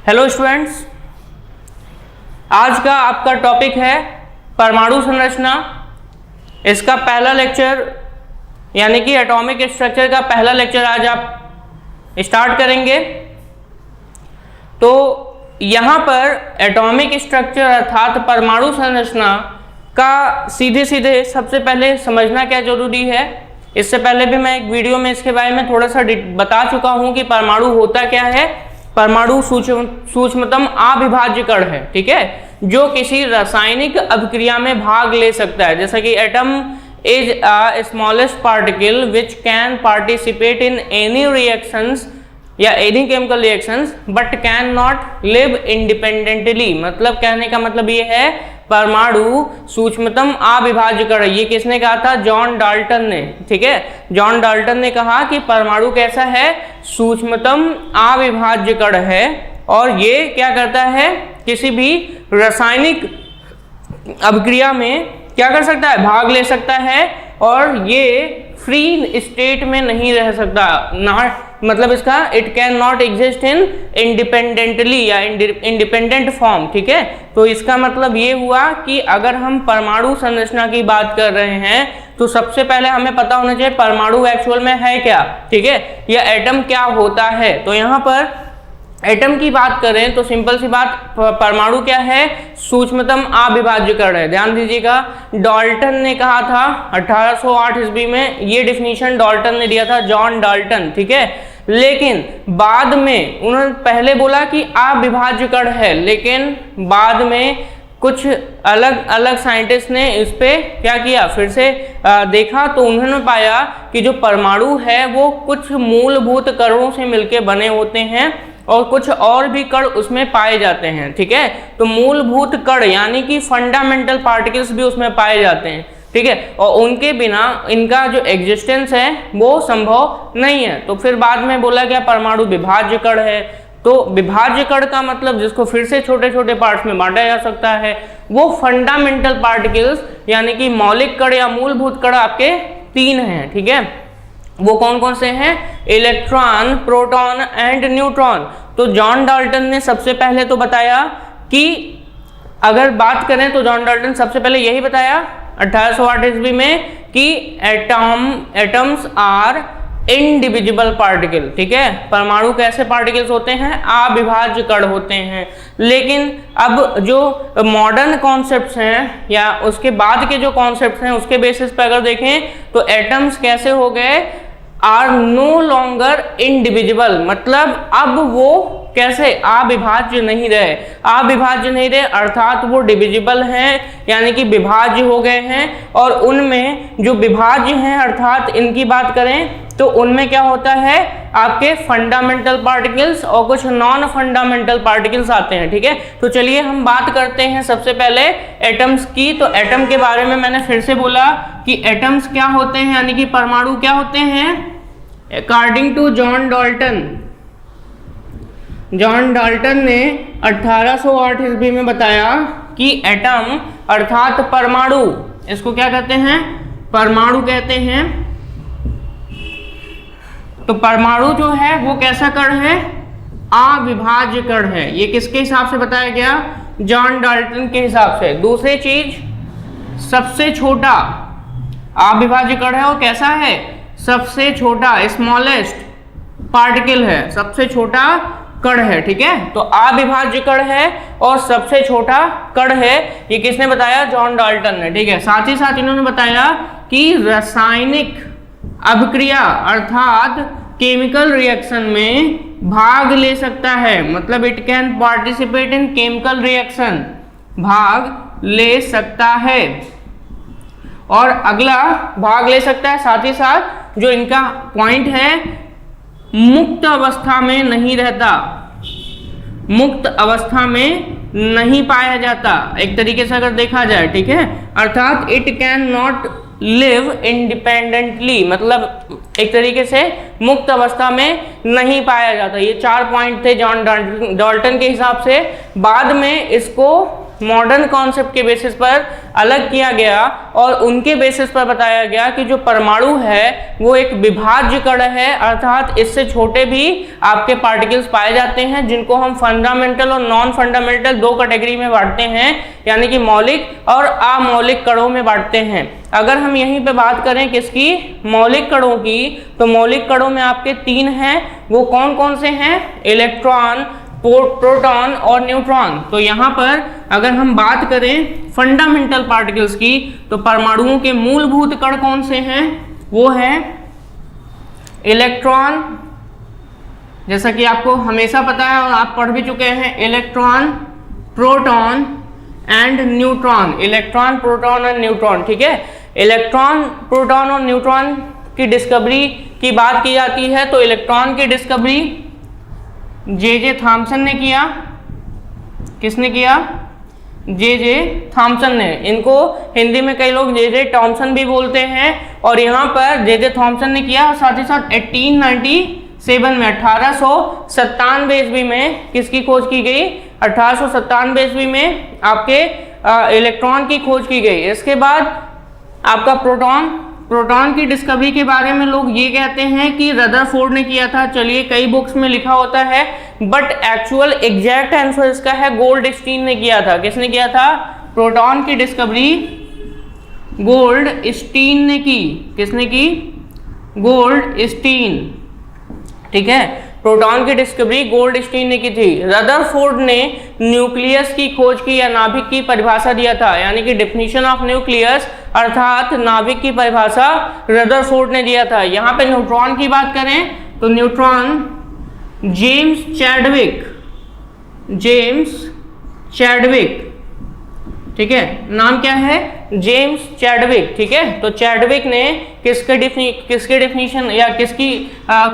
Hello students, आज का आपका टॉपिक है परमाणु संरचना। इसका पहला लेक्चर यानी कि एटॉमिक स्ट्रक्चर का पहला लेक्चर आज आप स्टार्ट करेंगे। तो यहाँ पर एटॉमिक स्ट्रक्चर अर्थात परमाणु संरचना का सीधे सीधे सबसे पहले समझना क्या जरूरी है। इससे पहले भी मैं एक वीडियो में इसके बारे में थोड़ा सा बता चुका हूँ कि परमाणु होता क्या है। परमाणु सूक्ष्मतम अविभाज्य कण है, ठीक है, जो किसी रासायनिक अभिक्रिया में भाग ले सकता है। जैसा कि atom is a smallest particle which can participate in any reactions या any chemical reactions but can not live independently. मतलब कहने का मतलब ये है परमाणु सूक्ष्मतम अविभाज्य कण। ये किसने कहा था? जॉन डाल्टन ने, ठीक है। जॉन डाल्टन ने कहा कि परमाणु कैसा है? सूक्ष्मतम अविभाज्य कण है और ये क्या करता है? किसी भी रासायनिक अभिक्रिया में क्या कर सकता है? भाग ले सकता है और ये फ्री स्टेट में नहीं रह सकता। नॉट मतलब इसका it can not exist in independently या इंडिपेंडेंट फॉर्म, ठीक है। तो इसका मतलब ये हुआ कि अगर हम परमाणु संरचना की बात कर रहे हैं तो सबसे पहले हमें पता होना चाहिए परमाणु एक्चुअल में है क्या, ठीक है, या एटम क्या होता है। तो यहाँ पर एटम की बात करें तो सिंपल सी बात, परमाणु क्या है? सूक्ष्मतम अविभाज्य कण है। ध्यान दीजिएगा, डाल्टन ने कहा था 1808 ईस्वी में, ये डिफिनीशन डाल्टन ने दिया था, जॉन डाल्टन, ठीक है। लेकिन बाद में उन्होंने पहले बोला कि अविभाज्य कण है, लेकिन बाद में कुछ अलग अलग साइंटिस्ट ने इस पे क्या किया, फिर से देखा तो उन्होंने पाया कि जो परमाणु है वो कुछ मूलभूत कणों से मिलकर बने होते हैं और कुछ और भी कण उसमें पाए जाते हैं, ठीक है। तो मूलभूत कण यानी कि फंडामेंटल पार्टिकल्स भी उसमें पाए जाते हैं, ठीक है, और उनके बिना इनका जो एग्जिस्टेंस है वो संभव नहीं है। तो फिर बाद में बोला गया परमाणु विभाज्य कण है। तो विभाज्य कण का मतलब जिसको फिर से छोटे छोटे पार्ट्स में बांटा जा सकता है, वो फंडामेंटल पार्टिकल्स यानी कि मौलिक कण या मूलभूत कण आपके 3 हैं, ठीक है। वो कौन कौन से हैं? Electron, proton and neutron. तो जॉन डाल्टन ने सबसे पहले तो बताया कि अगर बात करें तो जॉन डाल्टन सबसे पहले यही बताया 1808 ईस्वी में कि एटम्स आर इंडिविजिबल पार्टिकल, ठीक है। परमाणु कैसे पार्टिकल्स होते हैं? अविभाज्य कण होते हैं। लेकिन अब जो मॉडर्न कॉन्सेप्ट्स हैं या उसके बाद के जो कॉन्सेप्ट्स हैं उसके बेसिस पर अगर देखें तो एटम्स कैसे हो गए? Are no longer indivisible. मतलब अब वो कैसे? अविभाज्य नहीं रहे। अविभाज्य नहीं रहे अर्थात वो डिविजिबल हैं यानी कि विभाज्य हो गए हैं। और उनमें जो विभाज्य हैं अर्थात इनकी बात करें तो उनमें क्या होता है? आपके फंडामेंटल पार्टिकल्स और कुछ नॉन फंडामेंटल पार्टिकल्स आते हैं, ठीक है। तो चलिए हम बात करते हैं सबसे पहले एटम्स की। तो एटम के बारे में मैंने फिर से बोला कि एटम्स क्या होते हैं यानी कि परमाणु क्या होते हैं? अकॉर्डिंग टू जॉन डाल्टन ने 1808 ईस्वी में बताया कि एटम अर्थात परमाणु, इसको क्या कहते हैं? परमाणु कहते हैं। तो परमाणु जो है वो कैसा कण है? अविभाज्य कण है। ये किसके हिसाब से बताया गया? जॉन डाल्टन के हिसाब से। दूसरी चीज, सबसे छोटा अविभाज्य कण है वो कैसा है? सबसे छोटा, स्मॉलेस्ट पार्टिकल है, सबसे छोटा कण है, ठीक है। तो अविभाज्य कण है और सबसे छोटा कण है, ये किसने बताया? जॉन डाल्टन ने, ठीक है। साथ ही साथ इन्होंने बताया कि रासायनिक अभिक्रिया अर्थात केमिकल रिएक्शन में भाग ले सकता है। मतलब it can participate in chemical reaction, भाग ले सकता है। और अगला भाग ले सकता है, साथ ही साथ जो इनका पॉइंट है, मुक्त अवस्था में नहीं रहता, मुक्त अवस्था में नहीं पाया जाता एक तरीके से अगर देखा जाए, ठीक है। अर्थात it can not live independently, मतलब एक तरीके से मुक्त अवस्था में नहीं पाया जाता। ये 4 पॉइंट थे जॉन डाल्टन के हिसाब से। बाद में इसको मॉडर्न कॉन्सेप्ट के बेसिस पर अलग किया गया और उनके बेसिस पर बताया गया कि जो परमाणु है वो एक विभाज्य कण है, अर्थात इससे छोटे भी आपके पार्टिकल्स पाए जाते हैं, जिनको हम फंडामेंटल और नॉन फंडामेंटल दो कैटेगरी में बांटते हैं, यानी कि मौलिक और अमौलिक कणों में बांटते हैं। अगर हम यहीं पे बात करें किसकी, मौलिक कणों की, तो मौलिक कणों में आपके तीन हैं। वो कौन कौन से हैं, इलेक्ट्रॉन, प्रोटॉन और न्यूट्रॉन। तो यहाँ पर अगर हम बात करें फंडामेंटल पार्टिकल्स की, तो परमाणुओं के मूलभूत कण कौन से हैं, वो है इलेक्ट्रॉन, जैसा कि आपको हमेशा पता है और आप पढ़ भी चुके हैं, electron, proton and neutron. Electron, proton और न्यूट्रॉन, ठीक है। इलेक्ट्रॉन, प्रोटॉन और न्यूट्रॉन की डिस्कवरी की बात की जाती है तो इलेक्ट्रॉन की डिस्कवरी जे थॉमसन ने किया। किसने किया, जे थॉमसन ने। इनको हिंदी में कई लोग जे टॉमसन भी बोलते हैं, और यहाँ पर जे थॉमसन ने किया। और साथ ही साथ 1897 में 1897 ईस्वी में किसकी खोज की गई, 1897 ईस्वी में आपके इलेक्ट्रॉन की खोज की गई। इसके बाद आपका प्रोटॉन की डिस्कवरी के बारे में लोग ये कहते हैं कि रदरफोर्ड ने किया था। चलिए, कई बुक्स में लिखा होता है, बट एक्चुअल एग्जैक्ट आंसर इसका है गोल्डस्टीन ने किया था। किसने किया था, प्रोटॉन की डिस्कवरी गोल्डस्टीन ने की। किसने की, गोल्डस्टीन, ठीक है। प्रोटॉन की डिस्कवरी गोल्डस्टीन ने की थी। रदरफोर्ड ने न्यूक्लियस की खोज की या नाभिक की परिभाषा दिया था, यानी कि डेफिनेशन ऑफ न्यूक्लियस अर्थात नाभिक की परिभाषा रदरफोर्ड ने दिया था। यहाँ पे न्यूट्रॉन की बात करें तो न्यूट्रॉन जेम्स चैडविक, ठीक है, नाम क्या है, जेम्स चैडविक, ठीक है। तो चैडविक ने किसके डेफिनेशन या किसकी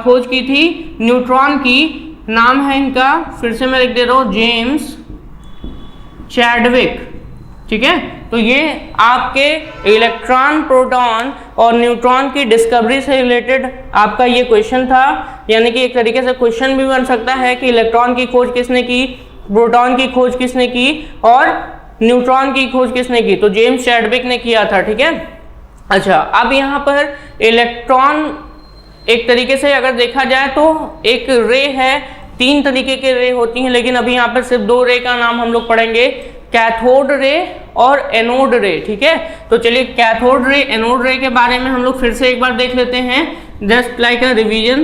खोज की थी, न्यूट्रॉन की। नाम है इनका, फिर से मैं लिख दे रहा हूँ, जेम्स चैडविक, ठीक है। तो ये आपके इलेक्ट्रॉन, प्रोटॉन और न्यूट्रॉन की डिस्कवरी से रिलेटेड आपका ये क्वेश्चन था, यानी कि एक तरीके से क्वेश्चन भी बन सकता है कि इलेक्ट्रॉन की खोज किसने की, प्रोटॉन की खोज किसने की और न्यूट्रॉन की खोज किसने की, तो जेम्स चैडविक ने किया था, ठीक है। अच्छा, अब यहाँ पर इलेक्ट्रॉन एक तरीके से अगर देखा जाए तो एक रे है, तीन तरीके के रे होती हैं, लेकिन अभी यहाँ पर सिर्फ दो रे का नाम हम लोग पढ़ेंगे, कैथोड रे और एनोड रे, ठीक है। तो चलिए, कैथोड रे, एनोड रे के बारे में हम लोग फिर से एक बार देख लेते हैं, जस्ट लाइक अ रिवीजन।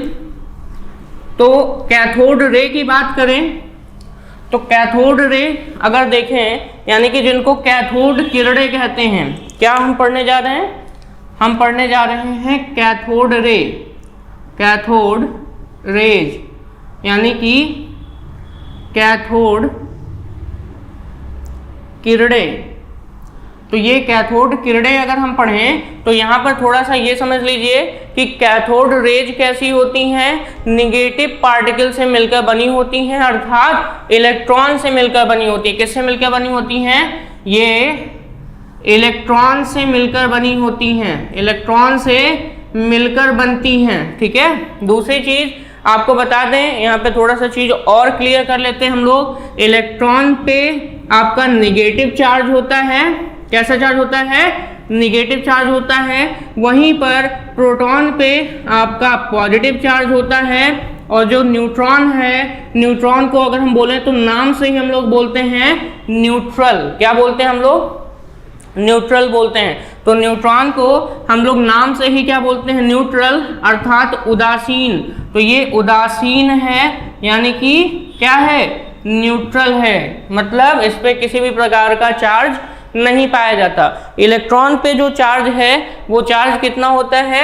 तो कैथोड रे की बात करें तो कैथोड रे अगर देखें, यानी कि जिनको कैथोड किरणें कहते हैं, क्या हम पढ़ने जा रहे हैं, हम पढ़ने जा रहे हैं कैथोड रे, कैथोड रेज, यानी कि कैथोड किरणें। तो ये कैथोड किरणें अगर हम पढ़ें तो यहाँ पर थोड़ा सा ये समझ लीजिए कि कैथोड रेज कैसी होती हैं, निगेटिव पार्टिकल से मिलकर बनी होती हैं, अर्थात इलेक्ट्रॉन से मिलकर बनी होती है। किससे मिलकर बनी होती हैं, ये इलेक्ट्रॉन से मिलकर बनी होती हैं, इलेक्ट्रॉन से मिलकर बनती हैं, ठीक है। दूसरी चीज आपको बता दें, यहाँ पे थोड़ा सा चीज और क्लियर कर लेते हैं हम लोग। इलेक्ट्रॉन पे आपका निगेटिव चार्ज होता है, कैसा चार्ज होता है, निगेटिव चार्ज होता है। वहीं पर प्रोटॉन पे आपका पॉजिटिव चार्ज होता है, और जो न्यूट्रॉन है, न्यूट्रॉन को अगर हम बोलें तो नाम से ही हम लोग बोलते हैं न्यूट्रल। क्या बोलते हैं हम लोग, न्यूट्रल बोलते हैं। तो न्यूट्रॉन को हम लोग नाम से ही क्या बोलते हैं, न्यूट्रल, अर्थात उदासीन। तो ये उदासीन है, यानी कि क्या है, न्यूट्रल है, मतलब इस पे किसी भी प्रकार का चार्ज नहीं पाया जाता। इलेक्ट्रॉन पे जो चार्ज है वो चार्ज कितना होता है,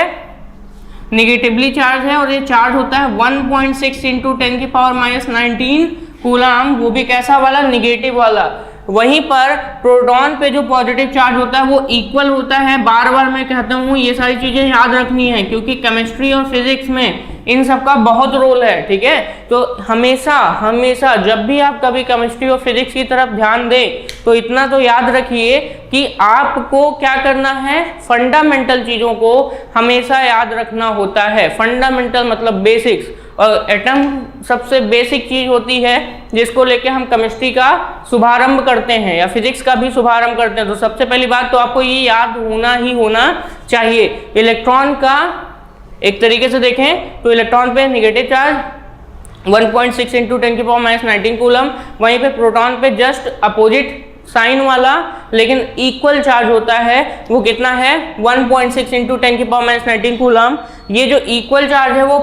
निगेटिवली चार्ज है, और ये चार्ज होता है 1.6 × 10⁻⁻19 कूलम, वो भी कैसा वाला, निगेटिव वाला। वहीं पर प्रोटॉन पे जो पॉजिटिव चार्ज होता है वो इक्वल होता है। बार बार मैं कहता हूँ ये सारी चीजें याद रखनी है, क्योंकि केमिस्ट्री और फिजिक्स में इन सब का बहुत रोल है, ठीक है। तो हमेशा हमेशा जब भी आप कभी केमिस्ट्री और फिजिक्स की तरफ ध्यान दें तो इतना तो याद रखिए कि आपको क्या करना है, फंडामेंटल चीजों को हमेशा याद रखना होता है। फंडामेंटल मतलब बेसिक्स। और एटम सबसे बेसिक चीज होती है जिसको लेके हम केमिस्ट्री का शुभारंभ करते हैं या फिजिक्स का भी शुभारंभ करते हैं। तो सबसे पहली बात तो आपको ये याद होना ही होना चाहिए, इलेक्ट्रॉन का एक तरीके से देखें तो इलेक्ट्रॉन पे नेगेटिव चार्ज 1.6 इंटू 10⁻⁻19 कूलम, वहीं पे प्रोटॉन पे जस्ट अपोजिट साइन वाला लेकिन इक्वल चार्ज होता है, वो कितना है 1.6 इंटू 10⁻⁻19 कूलम। ये जो इक्वल चार्ज है वो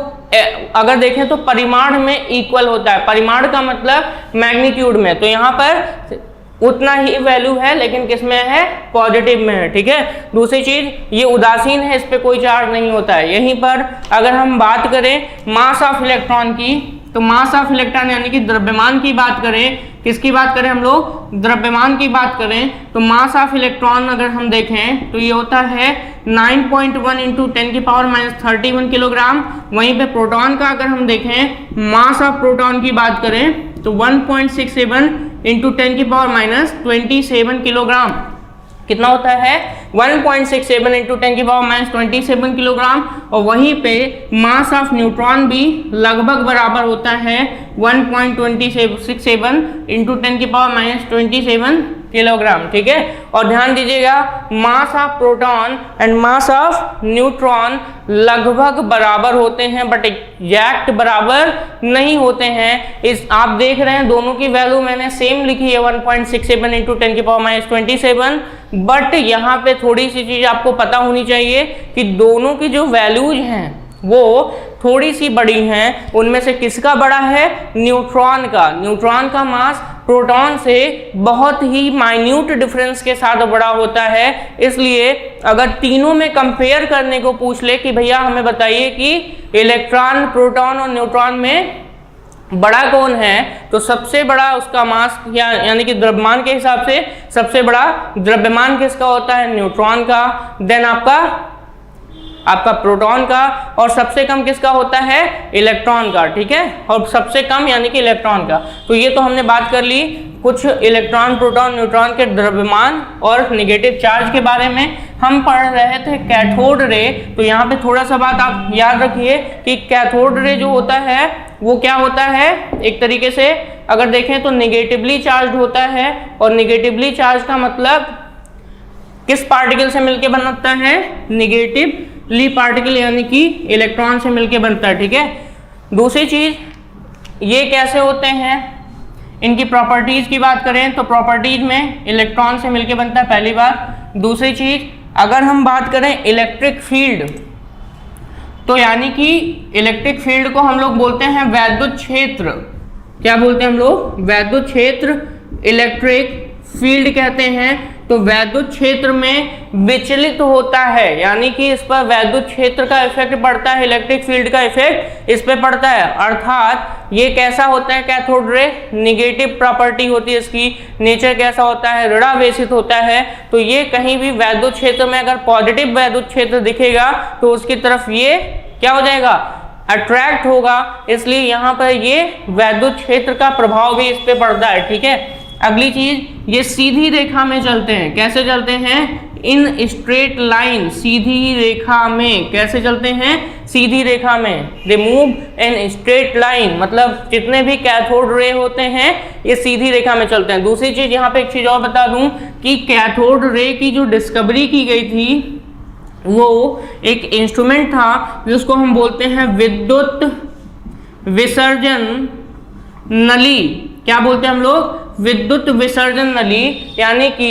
अगर देखें तो परिमाण में इक्वल होता है, परिमाण का मतलब मैग्नीट्यूड में, तो यहाँ पर उतना ही वैल्यू है लेकिन किस में है, पॉजिटिव में है, ठीक है। दूसरी चीज ये उदासीन है, इस पे कोई चार्ज नहीं होता है। यहीं पर अगर हम बात करें मास ऑफ इलेक्ट्रॉन की, तो मास ऑफ इलेक्ट्रॉन यानी कि द्रव्यमान की बात करें, किसकी बात करें हम लोग, द्रव्यमान की बात करें, तो मास ऑफ इलेक्ट्रॉन अगर हम देखें तो ये होता है 9.1 इंटू 10⁻31 किलोग्राम। वहीं पे प्रोटॉन का अगर हम देखें, मास ऑफ प्रोटॉन की बात करें तो 1.67 इंटू 10⁻27 किलोग्राम। कितना होता है 1.67 इंटू 10⁻27 किलोग्राम। और वहीं पे मास ऑफ न्यूट्रॉन भी लगभग बराबर होता है 1.67 इंटू 10⁻27 किलोग्राम, ठीक है। और ध्यान दीजिएगा mass of proton and mass of neutron लगभग बराबर होते हैं बट एग्जैक्ट बराबर नहीं होते हैं। इस आप देख रहे हैं दोनों की वैल्यू मैंने सेम लिखी है 1.67 इंटू 10⁻27, बट यहाँ पे थोड़ी सी चीज आपको पता होनी चाहिए कि दोनों की जो वैल्यूज हैं वो थोड़ी सी बड़ी हैं। उनमें से किसका बड़ा है, न्यूट्रॉन का। न्यूट्रॉन का मास प्रोटॉन से बहुत ही माइन्यूट डिफरेंस के साथ बड़ा होता है। इसलिए अगर तीनों में कंपेयर करने को पूछ ले कि भैया हमें बताइए कि इलेक्ट्रॉन, प्रोटॉन और न्यूट्रॉन में बड़ा कौन है, तो सबसे बड़ा उसका मास यानी कि द्रव्यमान के हिसाब से सबसे बड़ा द्रव्यमान किसका होता है, न्यूट्रॉन का, देन आपका प्रोटॉन का, और सबसे कम किसका होता है, इलेक्ट्रॉन का, ठीक है। और सबसे कम यानी कि इलेक्ट्रॉन का। तो ये तो हमने बात कर ली कुछ इलेक्ट्रॉन, प्रोटॉन, न्यूट्रॉन के द्रव्यमान और नेगेटिव चार्ज के बारे में। हम पढ़ रहे थे कैथोड रे, तो यहाँ पे थोड़ा सा बात आप याद रखिए कि कैथोड रे जो होता है वो क्या होता है, एक तरीके से अगर देखें तो नेगेटिवली चार्ज होता है। और नेगेटिवली चार्ज का मतलब किस पार्टिकल से मिलके बनता है, नेगेटिवली पार्टिकल यानी कि इलेक्ट्रॉन से मिलके बनता है, ठीक है। दूसरी चीज ये कैसे होते हैं, इनकी प्रॉपर्टीज की बात करें तो प्रॉपर्टीज में इलेक्ट्रॉन से मिलके बनता है, पहली बात। दूसरी चीज अगर हम बात करें इलेक्ट्रिक फील्ड, तो यानी कि इलेक्ट्रिक फील्ड को हम लोग बोलते हैं वैद्युत क्षेत्र। क्या बोलते हैं हम लोग, वैद्युत क्षेत्र, इलेक्ट्रिक फील्ड कहते हैं। तो वैद्युत क्षेत्र में विचलित होता है, यानी कि इस पर वैद्युत क्षेत्र का इफेक्ट पड़ता है, इलेक्ट्रिक फील्ड का इफेक्ट इस पे पड़ता है। अर्थात ये कैसा होता है कैथोड रे, निगेटिव प्रॉपर्टी होती है इसकी, नेचर कैसा होता है, ऋणावेशित होता है। तो ये कहीं भी वैद्युत क्षेत्र में अगर पॉजिटिव वैद्युत क्षेत्र दिखेगा तो उसकी तरफ ये क्या हो जाएगा, अट्रैक्ट होगा। इसलिए यहाँ पर ये वैद्युत क्षेत्र का प्रभाव भी इस पे पड़ता है, ठीक है। अगली चीज ये सीधी रेखा में चलते हैं, कैसे चलते हैं, इन स्ट्रेट लाइन, सीधी रेखा में। कैसे चलते हैं, सीधी रेखा में। They move in straight line, मतलब जितने भी कैथोड रे होते हैं ये सीधी रेखा में चलते हैं। दूसरी चीज यहाँ पे एक चीज और बता दूं कि कैथोड रे की जो डिस्कवरी की गई थी वो एक इंस्ट्रूमेंट था जिसको हम बोलते हैं विद्युत विसर्जन नली। क्या बोलते हैं हम लोग, विद्युत विसर्जन नली, यानी कि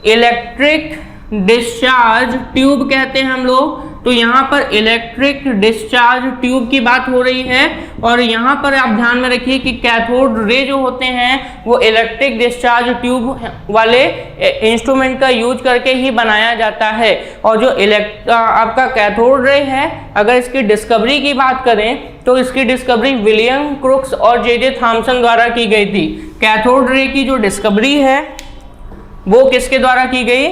इलेक्ट्रिक डिस्चार्ज ट्यूब कहते हैं हम लोग। तो यहाँ पर इलेक्ट्रिक डिस्चार्ज ट्यूब की बात हो रही है। और यहाँ पर आप ध्यान में रखिए कि कैथोड रे जो होते हैं वो इलेक्ट्रिक डिस्चार्ज ट्यूब वाले इंस्ट्रूमेंट का यूज करके ही बनाया जाता है। और जो आपका कैथोड रे है, अगर इसकी डिस्कवरी की बात करें तो इसकी डिस्कवरी विलियम क्रुक्स और जे थॉमसन द्वारा की गई थी। कैथोड रे की जो डिस्कवरी है वो किसके द्वारा की गई,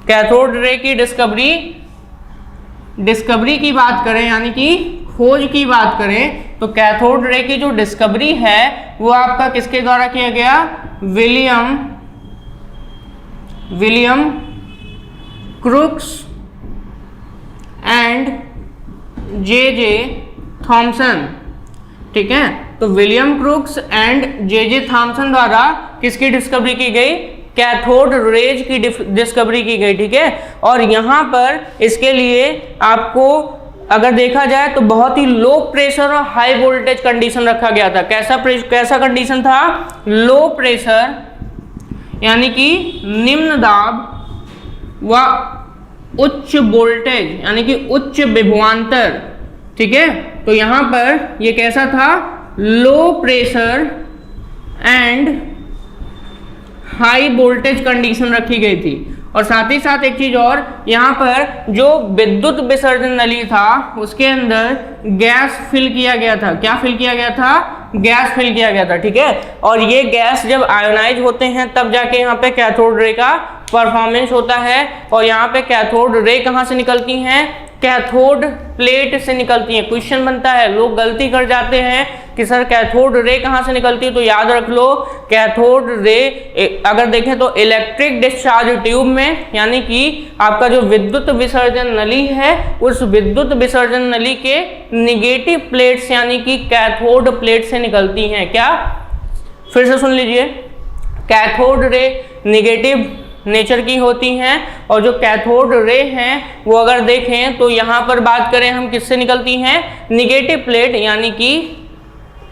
कैथोड रे की डिस्कवरी की बात करें यानी कि खोज की बात करें तो कैथोड रे की जो डिस्कवरी है वो आपका किसके द्वारा किया गया, William crooks and J Thomson, ठीक है। तो William crooks and J Thomson द्वारा किसकी डिस्कवरी की गई? कैथोड रेज की डिस्कवरी की गई, ठीक है। और यहाँ पर इसके लिए आपको अगर देखा जाए तो बहुत ही लो प्रेशर और हाई वोल्टेज कंडीशन रखा गया था। कैसा कंडीशन था? लो प्रेशर यानी कि निम्न दाब व उच्च वोल्टेज यानी कि उच्च विभवांतर, ठीक है। तो यहां पर ये कैसा था? Low pressure and high voltage condition रखी गई थी। और साथ ही साथ एक चीज और, यहाँ पर जो विद्युत विसर्जन नली था उसके अंदर गैस फिल किया गया था। क्या फिल किया गया था? गैस फिल किया गया था, ठीक है। और ये गैस जब आयोनाइज होते हैं तब जाके यहाँ पे कैथोड रे का परफॉर्मेंस होता है। और यहाँ पे कैथोड रे कहाँ से निकलती हैं? कैथोड प्लेट से निकलती है। क्वेश्चन बनता है, लोग गलती कर जाते हैं कि सर कैथोड रे कहाँ से निकलती है, तो याद रख लो कैथोड रे अगर देखें तो इलेक्ट्रिक डिस्चार्ज ट्यूब में, यानी कि आपका जो विद्युत विसर्जन नली है उस विद्युत विसर्जन नली के निगेटिव प्लेट्स यानी कि कैथोड प्लेट से निकलती हैं। क्या? फिर से सुन लीजिए, कैथोड रे निगेटिव नेचर की होती हैं और जो कैथोड रे हैं वो अगर देखें तो यहाँ पर बात करें हम किससे निकलती हैं? निगेटिव प्लेट यानी कि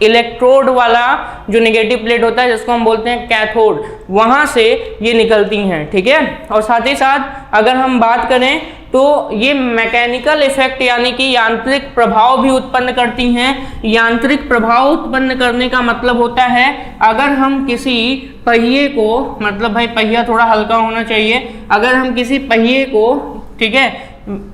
इलेक्ट्रोड वाला जो निगेटिव प्लेट होता है जिसको हम बोलते हैं कैथोड, वहाँ से ये निकलती हैं, ठीक है। और साथ ही साथ अगर हम बात करें तो ये मैकेनिकल इफेक्ट यानी कि यांत्रिक प्रभाव भी उत्पन्न करती हैं। यांत्रिक प्रभाव उत्पन्न करने का मतलब होता है अगर हम किसी पहिए को, मतलब भाई पहिया थोड़ा हल्का होना चाहिए, अगर हम किसी पहिए को, ठीक है,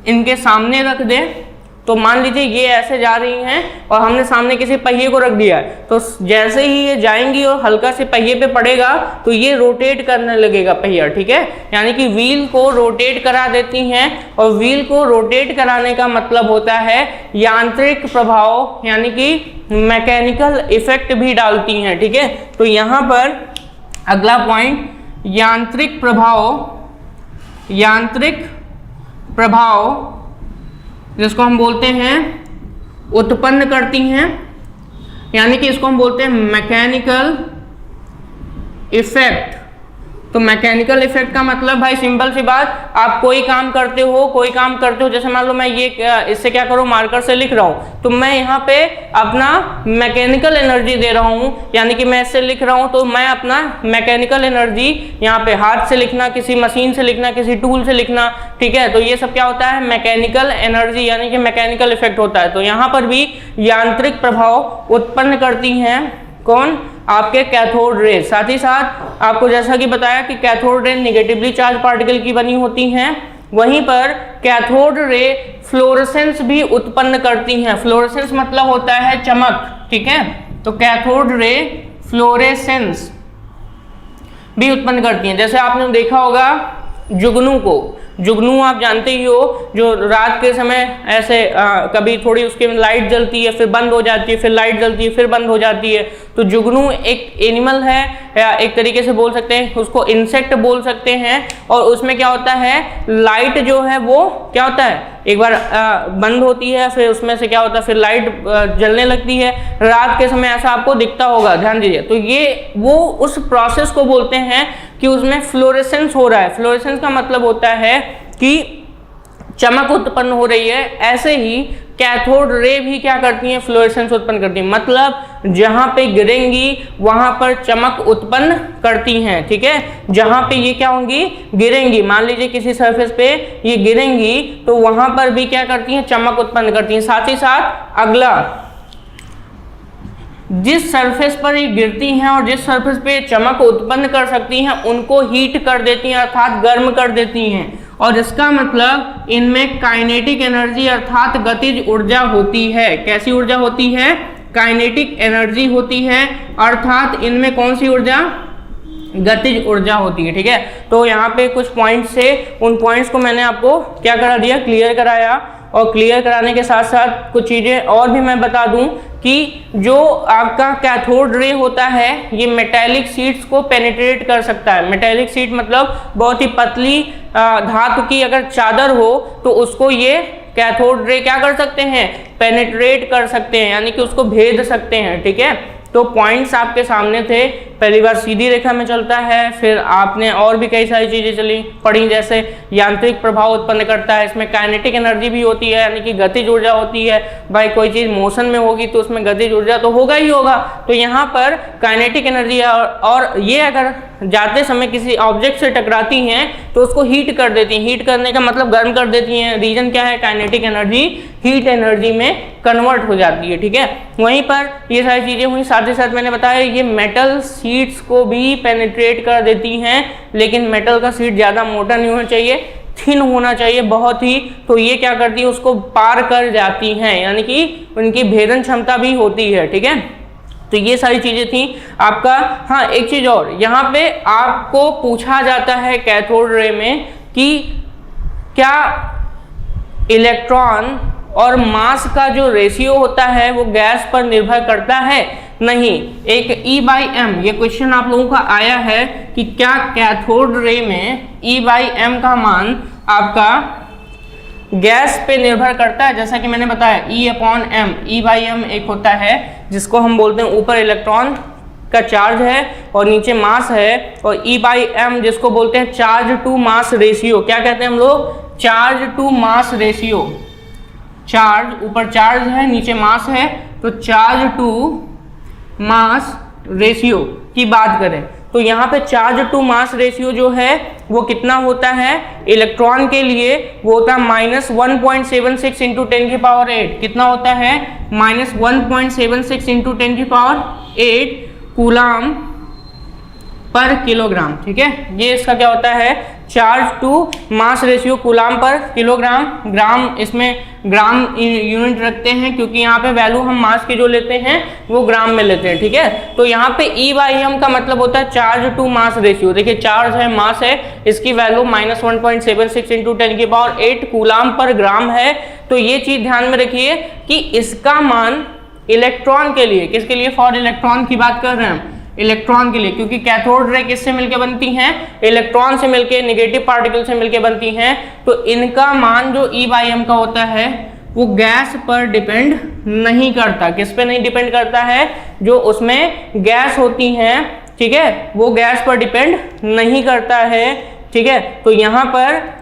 इनके सामने रख दें तो मान लीजिए ये ऐसे जा रही हैं और हमने सामने किसी पहिए को रख दिया है, तो जैसे ही ये जाएंगी और हल्का से पहिए पे पड़ेगा तो ये रोटेट करने लगेगा पहिया, ठीक है। यानी कि व्हील को रोटेट करा देती हैं और व्हील को रोटेट कराने का मतलब होता है यांत्रिक प्रभाव यानी कि मैकेनिकल इफेक्ट भी डालती हैं, ठीक है। तो यहाँ पर अगला पॉइंट यांत्रिक प्रभाव जिसको हम बोलते हैं उत्पन्न करती हैं, यानी कि इसको हम बोलते हैं मैकेनिकल इफेक्ट। तो मैकेनिकल इफेक्ट का मतलब भाई सिंपल सी बात, आप कोई काम करते हो, जैसे मान लो मैं ये इससे क्या करूँ, मार्कर से लिख रहा हूँ, तो मैं यहाँ पे अपना मैकेनिकल एनर्जी दे रहा हूँ, यानी कि मैं इससे लिख रहा हूँ तो मैं अपना मैकेनिकल एनर्जी यहाँ पे हाथ से लिखना, किसी मशीन से लिखना, किसी टूल से लिखना, ठीक है। तो ये सब क्या होता है? मैकेनिकल एनर्जी यानी कि मैकेनिकल इफेक्ट होता है। तो यहाँ पर भी यांत्रिक प्रभाव उत्पन्न करती हैं कौन? आपके कैथोड रे। साथ ही साथ आपको जैसा कि बताया कि cathode ray negatively charge particle की बनी होती हैं, वहीं पर कैथोड रे फ्लोरेसेंस भी उत्पन्न करती हैं। फ्लोरेसेंस मतलब होता है चमक, ठीक है। तो कैथोड रे फ्लोरेसेंस भी उत्पन्न करती हैं। जैसे आपने देखा होगा जुगनू आप जानते ही हो, जो रात के समय ऐसे कभी थोड़ी उसके में लाइट जलती है, फिर बंद हो जाती है, फिर लाइट जलती है, फिर बंद हो जाती है। तो जुगनू एक एनिमल है, या एक तरीके से बोल सकते हैं उसको इंसेक्ट बोल सकते हैं। और उसमें क्या होता है, लाइट जो है वो क्या होता है, एक बार बंद होती है, फिर उसमें से क्या होता है, फिर लाइट जलने लगती है। रात के समय ऐसा आपको दिखता होगा, ध्यान दीजिए। तो ये वो उस प्रोसेस को बोलते हैं कि उसमें फ्लोरेसेंस हो रहा है। फ्लोरेसेंस का मतलब होता है कि चमक उत्पन्न हो रही है। ऐसे ही कैथोड रे भी क्या करती हैं? फ्लोरेसेंस उत्पन्न करती हैं, मतलब जहां पे गिरेंगी वहां पर चमक उत्पन्न करती हैं, ठीक है। जहां पे ये क्या होंगी? गिरेंगी, मान लीजिए किसी सरफेस पे ये गिरेंगी तो वहां पर भी क्या करती हैं? चमक उत्पन्न करती हैं। साथ ही साथ अगला, जिस सरफेस पर ये गिरती हैं और जिस सरफेस पे चमक उत्पन्न कर सकती हैं उनको हीट कर देती हैं, अर्थात गर्म कर देती हैं। और इसका मतलब इनमें काइनेटिक एनर्जी अर्थात गतिज ऊर्जा होती है। कैसी ऊर्जा होती है? काइनेटिक एनर्जी होती है, अर्थात इनमें कौन सी ऊर्जा? गतिज ऊर्जा होती है, ठीक है। तो यहाँ पे कुछ पॉइंट्स से, उन पॉइंट्स को मैंने आपको क्या करा दिया? क्लियर कराया। और क्लियर कराने के साथ साथ कुछ चीज़ें और भी मैं बता दूं कि जो आपका कैथोड रे होता है ये मेटेलिक शीट्स को पेनिट्रेट कर सकता है। मेटेलिक शीट मतलब बहुत ही पतली धातु की अगर चादर हो तो उसको ये कैथोड रे क्या कर सकते हैं, पेनिट्रेट कर सकते हैं, यानी कि उसको भेद सकते हैं। ठीक है, तो पॉइंट्स आपके सामने थे। पहली बार सीधी रेखा में चलता है, फिर आपने और भी कई सारी चीजें पढ़ी, जैसे यांत्रिक प्रभाव उत्पन्न करता है, इसमें काइनेटिक एनर्जी भी होती है, यानी कि गतिज ऊर्जा होती है। भाई कोई चीज मोशन में होगी तो उसमें गतिज ऊर्जा तो होगा ही होगा, तो यहाँ पर काइनेटिक एनर्जी है, और ये अगर जाते समय किसी ऑब्जेक्ट से टकराती हैं तो उसको हीट कर देती हैं। हीट करने का मतलब गर्म कर देती हैं। रीजन क्या है, काइनेटिक एनर्जी हीट एनर्जी में कन्वर्ट हो जाती है। ठीक है, वहीं पर ये सारी चीजें हुई। साथ ही साथ मैंने बताया ये मेटल शीट्स को भी पेनिट्रेट कर देती हैं, लेकिन मेटल का शीट ज़्यादा मोटा नहीं होना चाहिए, थिन होना चाहिए बहुत ही। तो ये क्या करती है, उसको पार कर जाती हैं, यानी कि उनकी भेदन क्षमता भी होती है। ठीक है, तो ये सारी चीजें थी आपका। हाँ, एक चीज और यहाँ पे आपको पूछा जाता है कैथोड रे में कि क्या इलेक्ट्रॉन और मास का जो रेशियो होता है वो गैस पर निर्भर करता है? नहीं। एक E/m ये क्वेश्चन आप लोगों का आया है कि क्या कैथोड रे में E/m का मान आपका गैस पे निर्भर करता है? जैसा कि मैंने बताया E/m, E/m एक होता है जिसको हम बोलते हैं ऊपर इलेक्ट्रॉन का चार्ज है और नीचे मास है, और E/m जिसको बोलते हैं चार्ज टू मास रेशियो। क्या कहते हैं हम लोग? Charge to mass ratio. Charge ऊपर चार्ज है, नीचे मास है, तो चार्ज टू मास रेशियो की बात करें तो यहाँ पे चार्ज टू मास रेशियो जो है वो कितना होता है? इलेक्ट्रॉन के लिए वो होता है -1.76 इंटू 10⁸। कितना होता है? -1.76 इंटू 10⁸ कूलाम पर किलोग्राम। ठीक है, ये इसका क्या होता है? Charge to mass ratio coulomb per kilogram. Gram, इसमें ग्राम यूनिट रखते हैं क्योंकि यहाँ पे वैल्यू हम मास की जो लेते हैं वो ग्राम में लेते हैं। ठीक है, तो यहाँ पे E/m का मतलब होता है चार्ज टू मास रेशियो। देखिए चार्ज है, मास है, इसकी वैल्यू -1.76 इंटू 10⁸ कूलाम पर ग्राम है। तो ये चीज ध्यान में रखिए कि इसका मान इलेक्ट्रॉन के लिए, किसके लिए? फॉर इलेक्ट्रॉन की बात कर रहे हैं, इलेक्ट्रॉन के लिए, क्योंकि कैथोड रे किससे मिलकर बनती हैं? इलेक्ट्रॉन से मिलकर, नेगेटिव पार्टिकल से मिलकर बनती हैं। तो इनका मान जो E/m का होता है वो गैस पर डिपेंड नहीं करता। किस पे नहीं डिपेंड करता है? जो उसमें गैस होती हैं, ठीक है, वो गैस पर डिपेंड नहीं करता है। ठीक है, तो यहाँ पर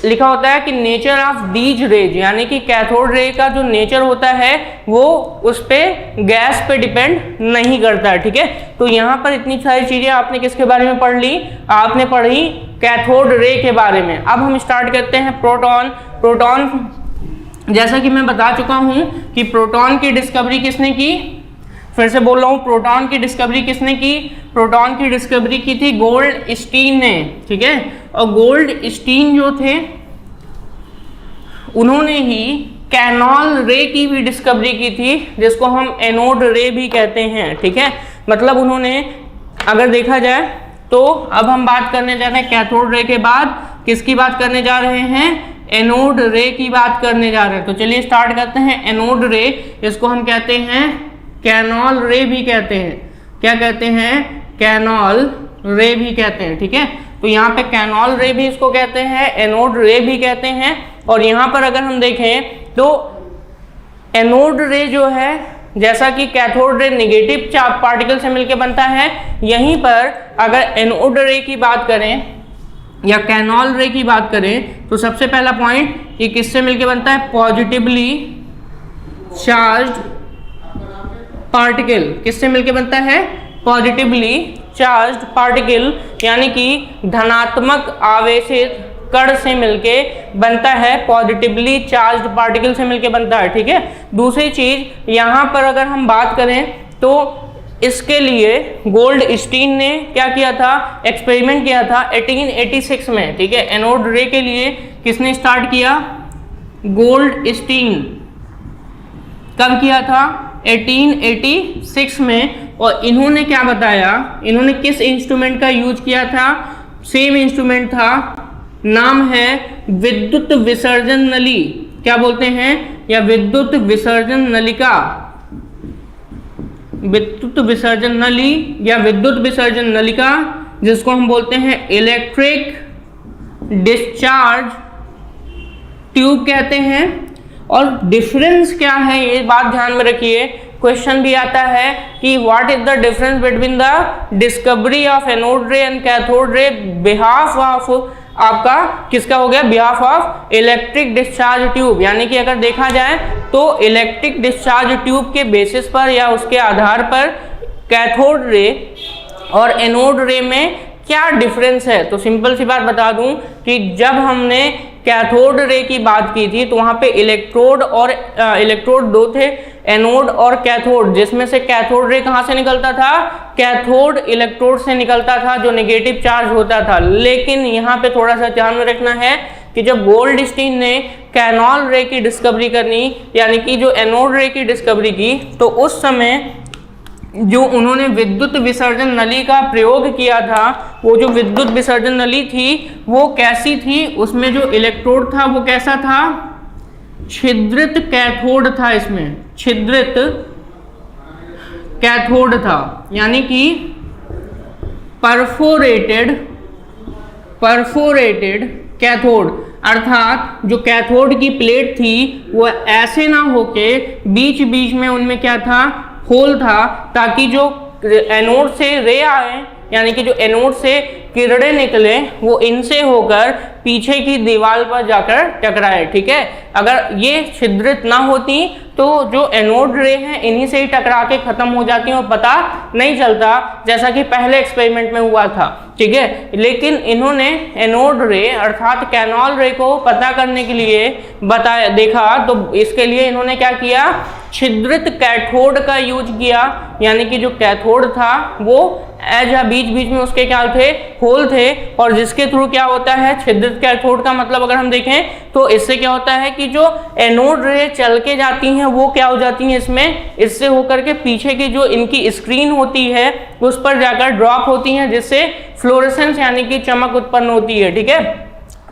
लिखा होता है कि नेचर ऑफ दीज रेज, यानी कि कैथोड रे का जो नेचर होता है वो उस पे गैस पे डिपेंड नहीं करता है। ठीक है, तो यहाँ पर इतनी सारी चीजें आपने किसके बारे में पढ़ ली? आपने पढ़ी कैथोड रे के बारे में। अब हम स्टार्ट करते हैं प्रोटॉन। प्रोटॉन, जैसा कि मैं बता चुका हूं कि प्रोटॉन की डिस्कवरी किसने की? फिर से बोल रहा हूं, प्रोटॉन की डिस्कवरी किसने की? प्रोटॉन की डिस्कवरी की थी गोल्डस्टीन ने। ठीक है, और गोल्डस्टीन जो थे उन्होंने ही कैनॉल रे की भी डिस्कवरी की थी, जिसको हम एनोड रे भी कहते हैं। ठीक है, मतलब उन्होंने, अगर देखा जाए तो अब हम बात करने जा रहे हैं कैथोड रे के बाद किसकी बात करने जा रहे हैं? एनोड रे की बात करने जा रहे हैं। तो चलिए स्टार्ट करते हैं। एनोड रे, इसको हम कहते हैं कैनॉल रे भी कहते हैं। क्या कहते हैं? कैनॉल रे भी कहते हैं। ठीक है, तो यहाँ पे कैनॉल रे भी इसको कहते हैं, एनोड रे भी कहते हैं। और यहाँ पर अगर हम देखें तो एनोड रे जो है, जैसा कि cathode ray negative charge particle से मिलकर बनता है, यहीं पर अगर एनोड रे की बात करें या कैनॉल रे की बात करें तो सबसे पहला पॉइंट, ये किससे मिलकर बनता है? Positively charged particle. किससे मिलकर बनता है? पॉजिटिवली चार्ज्ड पार्टिकल, यानी कि धनात्मक आवेशित कण से मिलके बनता है। पॉजिटिवली चार्ज्ड पार्टिकल से मिलके बनता है। ठीक है, दूसरी चीज यहाँ पर अगर हम बात करें तो इसके लिए गोल्डस्टीन ने क्या किया था? एक्सपेरिमेंट किया था 1886 में। ठीक है, एनोड रे के लिए किसने स्टार्ट किया? गोल्डस्टीन। कब किया था? 1886 में। और इन्होंने क्या बताया? इन्होंने किस इंस्ट्रूमेंट का यूज किया था? सेम इंस्ट्रूमेंट था, नाम है विद्युत विसर्जन नली। क्या बोलते हैं? या विद्युत विसर्जन नलिका, विद्युत विसर्जन नली या विद्युत विसर्जन नलिका, जिसको हम बोलते हैं इलेक्ट्रिक डिस्चार्ज ट्यूब कहते हैं। और डिफरेंस क्या है ये बात ध्यान में रखिए, क्वेश्चन भी आता है कि what is the difference between the discovery of anode ray and cathode ray behalf of, आपका किसका हो गया, behalf of electric discharge tube. यानी कि अगर देखा जाए तो इलेक्ट्रिक डिस्चार्ज ट्यूब के बेसिस पर या उसके आधार पर कैथोड रे और एनोड रे में क्या डिफरेंस है। तो सिंपल सी बात बता दूं कि जब हमने कैथोड रे की बात की थी तो वहां पे इलेक्ट्रोड दो थे, एनोड और कैथोड, जिसमें से कैथोड रे कहां से निकलता था, कैथोड इलेक्ट्रोड से निकलता था जो नेगेटिव चार्ज होता था। लेकिन यहाँ पे थोड़ा सा ध्यान में रखना है कि जब गोल्डस्टीन ने कैनॉल रे की डिस्कवरी करनी, यानी कि जो एनोड रे की डिस्कवरी की, तो उस समय जो उन्होंने विद्युत विसर्जन नली का प्रयोग किया था, वो जो विद्युत विसर्जन नली थी वो कैसी थी, उसमें जो इलेक्ट्रोड था वो कैसा था, छिद्रित कैथोड था, इसमें छिद्रित कैथोड था, यानी कि परफोरेटेड कैथोड। अर्थात जो कैथोड की प्लेट थी वो ऐसे ना होके बीच बीच में उनमें क्या था, होल था, ताकि जो एनोड से रे आए, यानी कि जो एनोड से किरणें निकले वो इनसे होकर पीछे की दीवार पर जाकर टकराए। ठीक है, अगर ये छिद्रित ना होती तो जो एनोड रे हैं इन्हीं से ही टकरा के खत्म हो जाती और पता नहीं चलता, जैसा कि पहले एक्सपेरिमेंट में हुआ था। ठीक है, लेकिन इन्होंने एनोड रे अर्थात कैनॉल रे को पता करने के लिए देखा, तो इसके लिए इन्होंने क्या किया, छिद्रित कैथोड का यूज किया। यानी कि जो कैथोड था वो बीच बीच में उसके क्या थे, होल थे, और जिसके थ्रू क्या होता है, छिद्रित कैथोड का मतलब अगर हम देखें तो इससे क्या होता है कि जो एनोड रे चल के जाती हैं वो क्या हो जाती हैं, इससे होकर के पीछे की जो इनकी स्क्रीन होती है उस पर जाकर ड्रॉप होती हैं, जिससे फ्लोरेसेंस यानी कि चमक उत्पन्न होती है। ठीक है,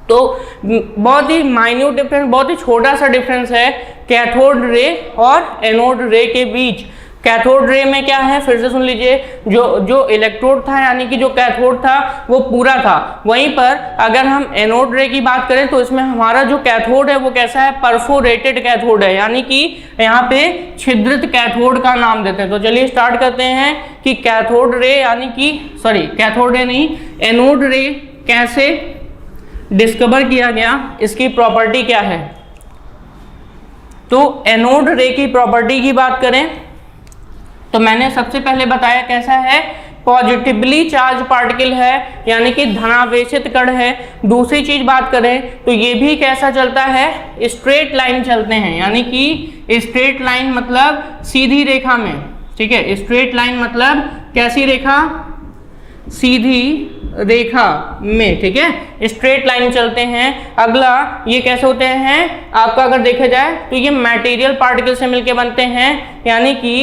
तो बहुत ही माइन्यूट डिफरेंस, बहुत ही छोटा सा डिफरेंस है कैथोड रे और एनोड रे के बीच। कैथोड रे में क्या है, फिर से सुन लीजिए, जो इलेक्ट्रोड था यानी कि जो कैथोड था वो पूरा था। वहीं पर अगर हम एनोड रे की बात करें तो इसमें हमारा जो कैथोड है वो कैसा है, परफोरेटेड कैथोड है, यानी कि यहाँ पे छिद्रित कैथोड का नाम देते हैं। तो चलिए स्टार्ट करते हैं कि कैथोड रे यानी कि कैथोड रे नहीं, एनोड रे कैसे डिस्कवर किया गया, इसकी प्रॉपर्टी क्या है। तो एनोड रे की प्रॉपर्टी की बात करें तो मैंने सबसे पहले बताया कैसा है, पॉजिटिवली चार्ज पार्टिकल है, यानी कि धनावेशित कण है। दूसरी चीज बात करें तो ये भी कैसा चलता है, स्ट्रेट लाइन चलते हैं, यानी कि स्ट्रेट लाइन मतलब सीधी रेखा में। ठीक है, स्ट्रेट लाइन मतलब कैसी रेखा, सीधी रेखा में। ठीक है, स्ट्रेट लाइन चलते हैं। अगला ये कैसे होते हैं, आपका अगर देखा जाए तो ये मटेरियल पार्टिकल से मिलके बनते हैं, यानी कि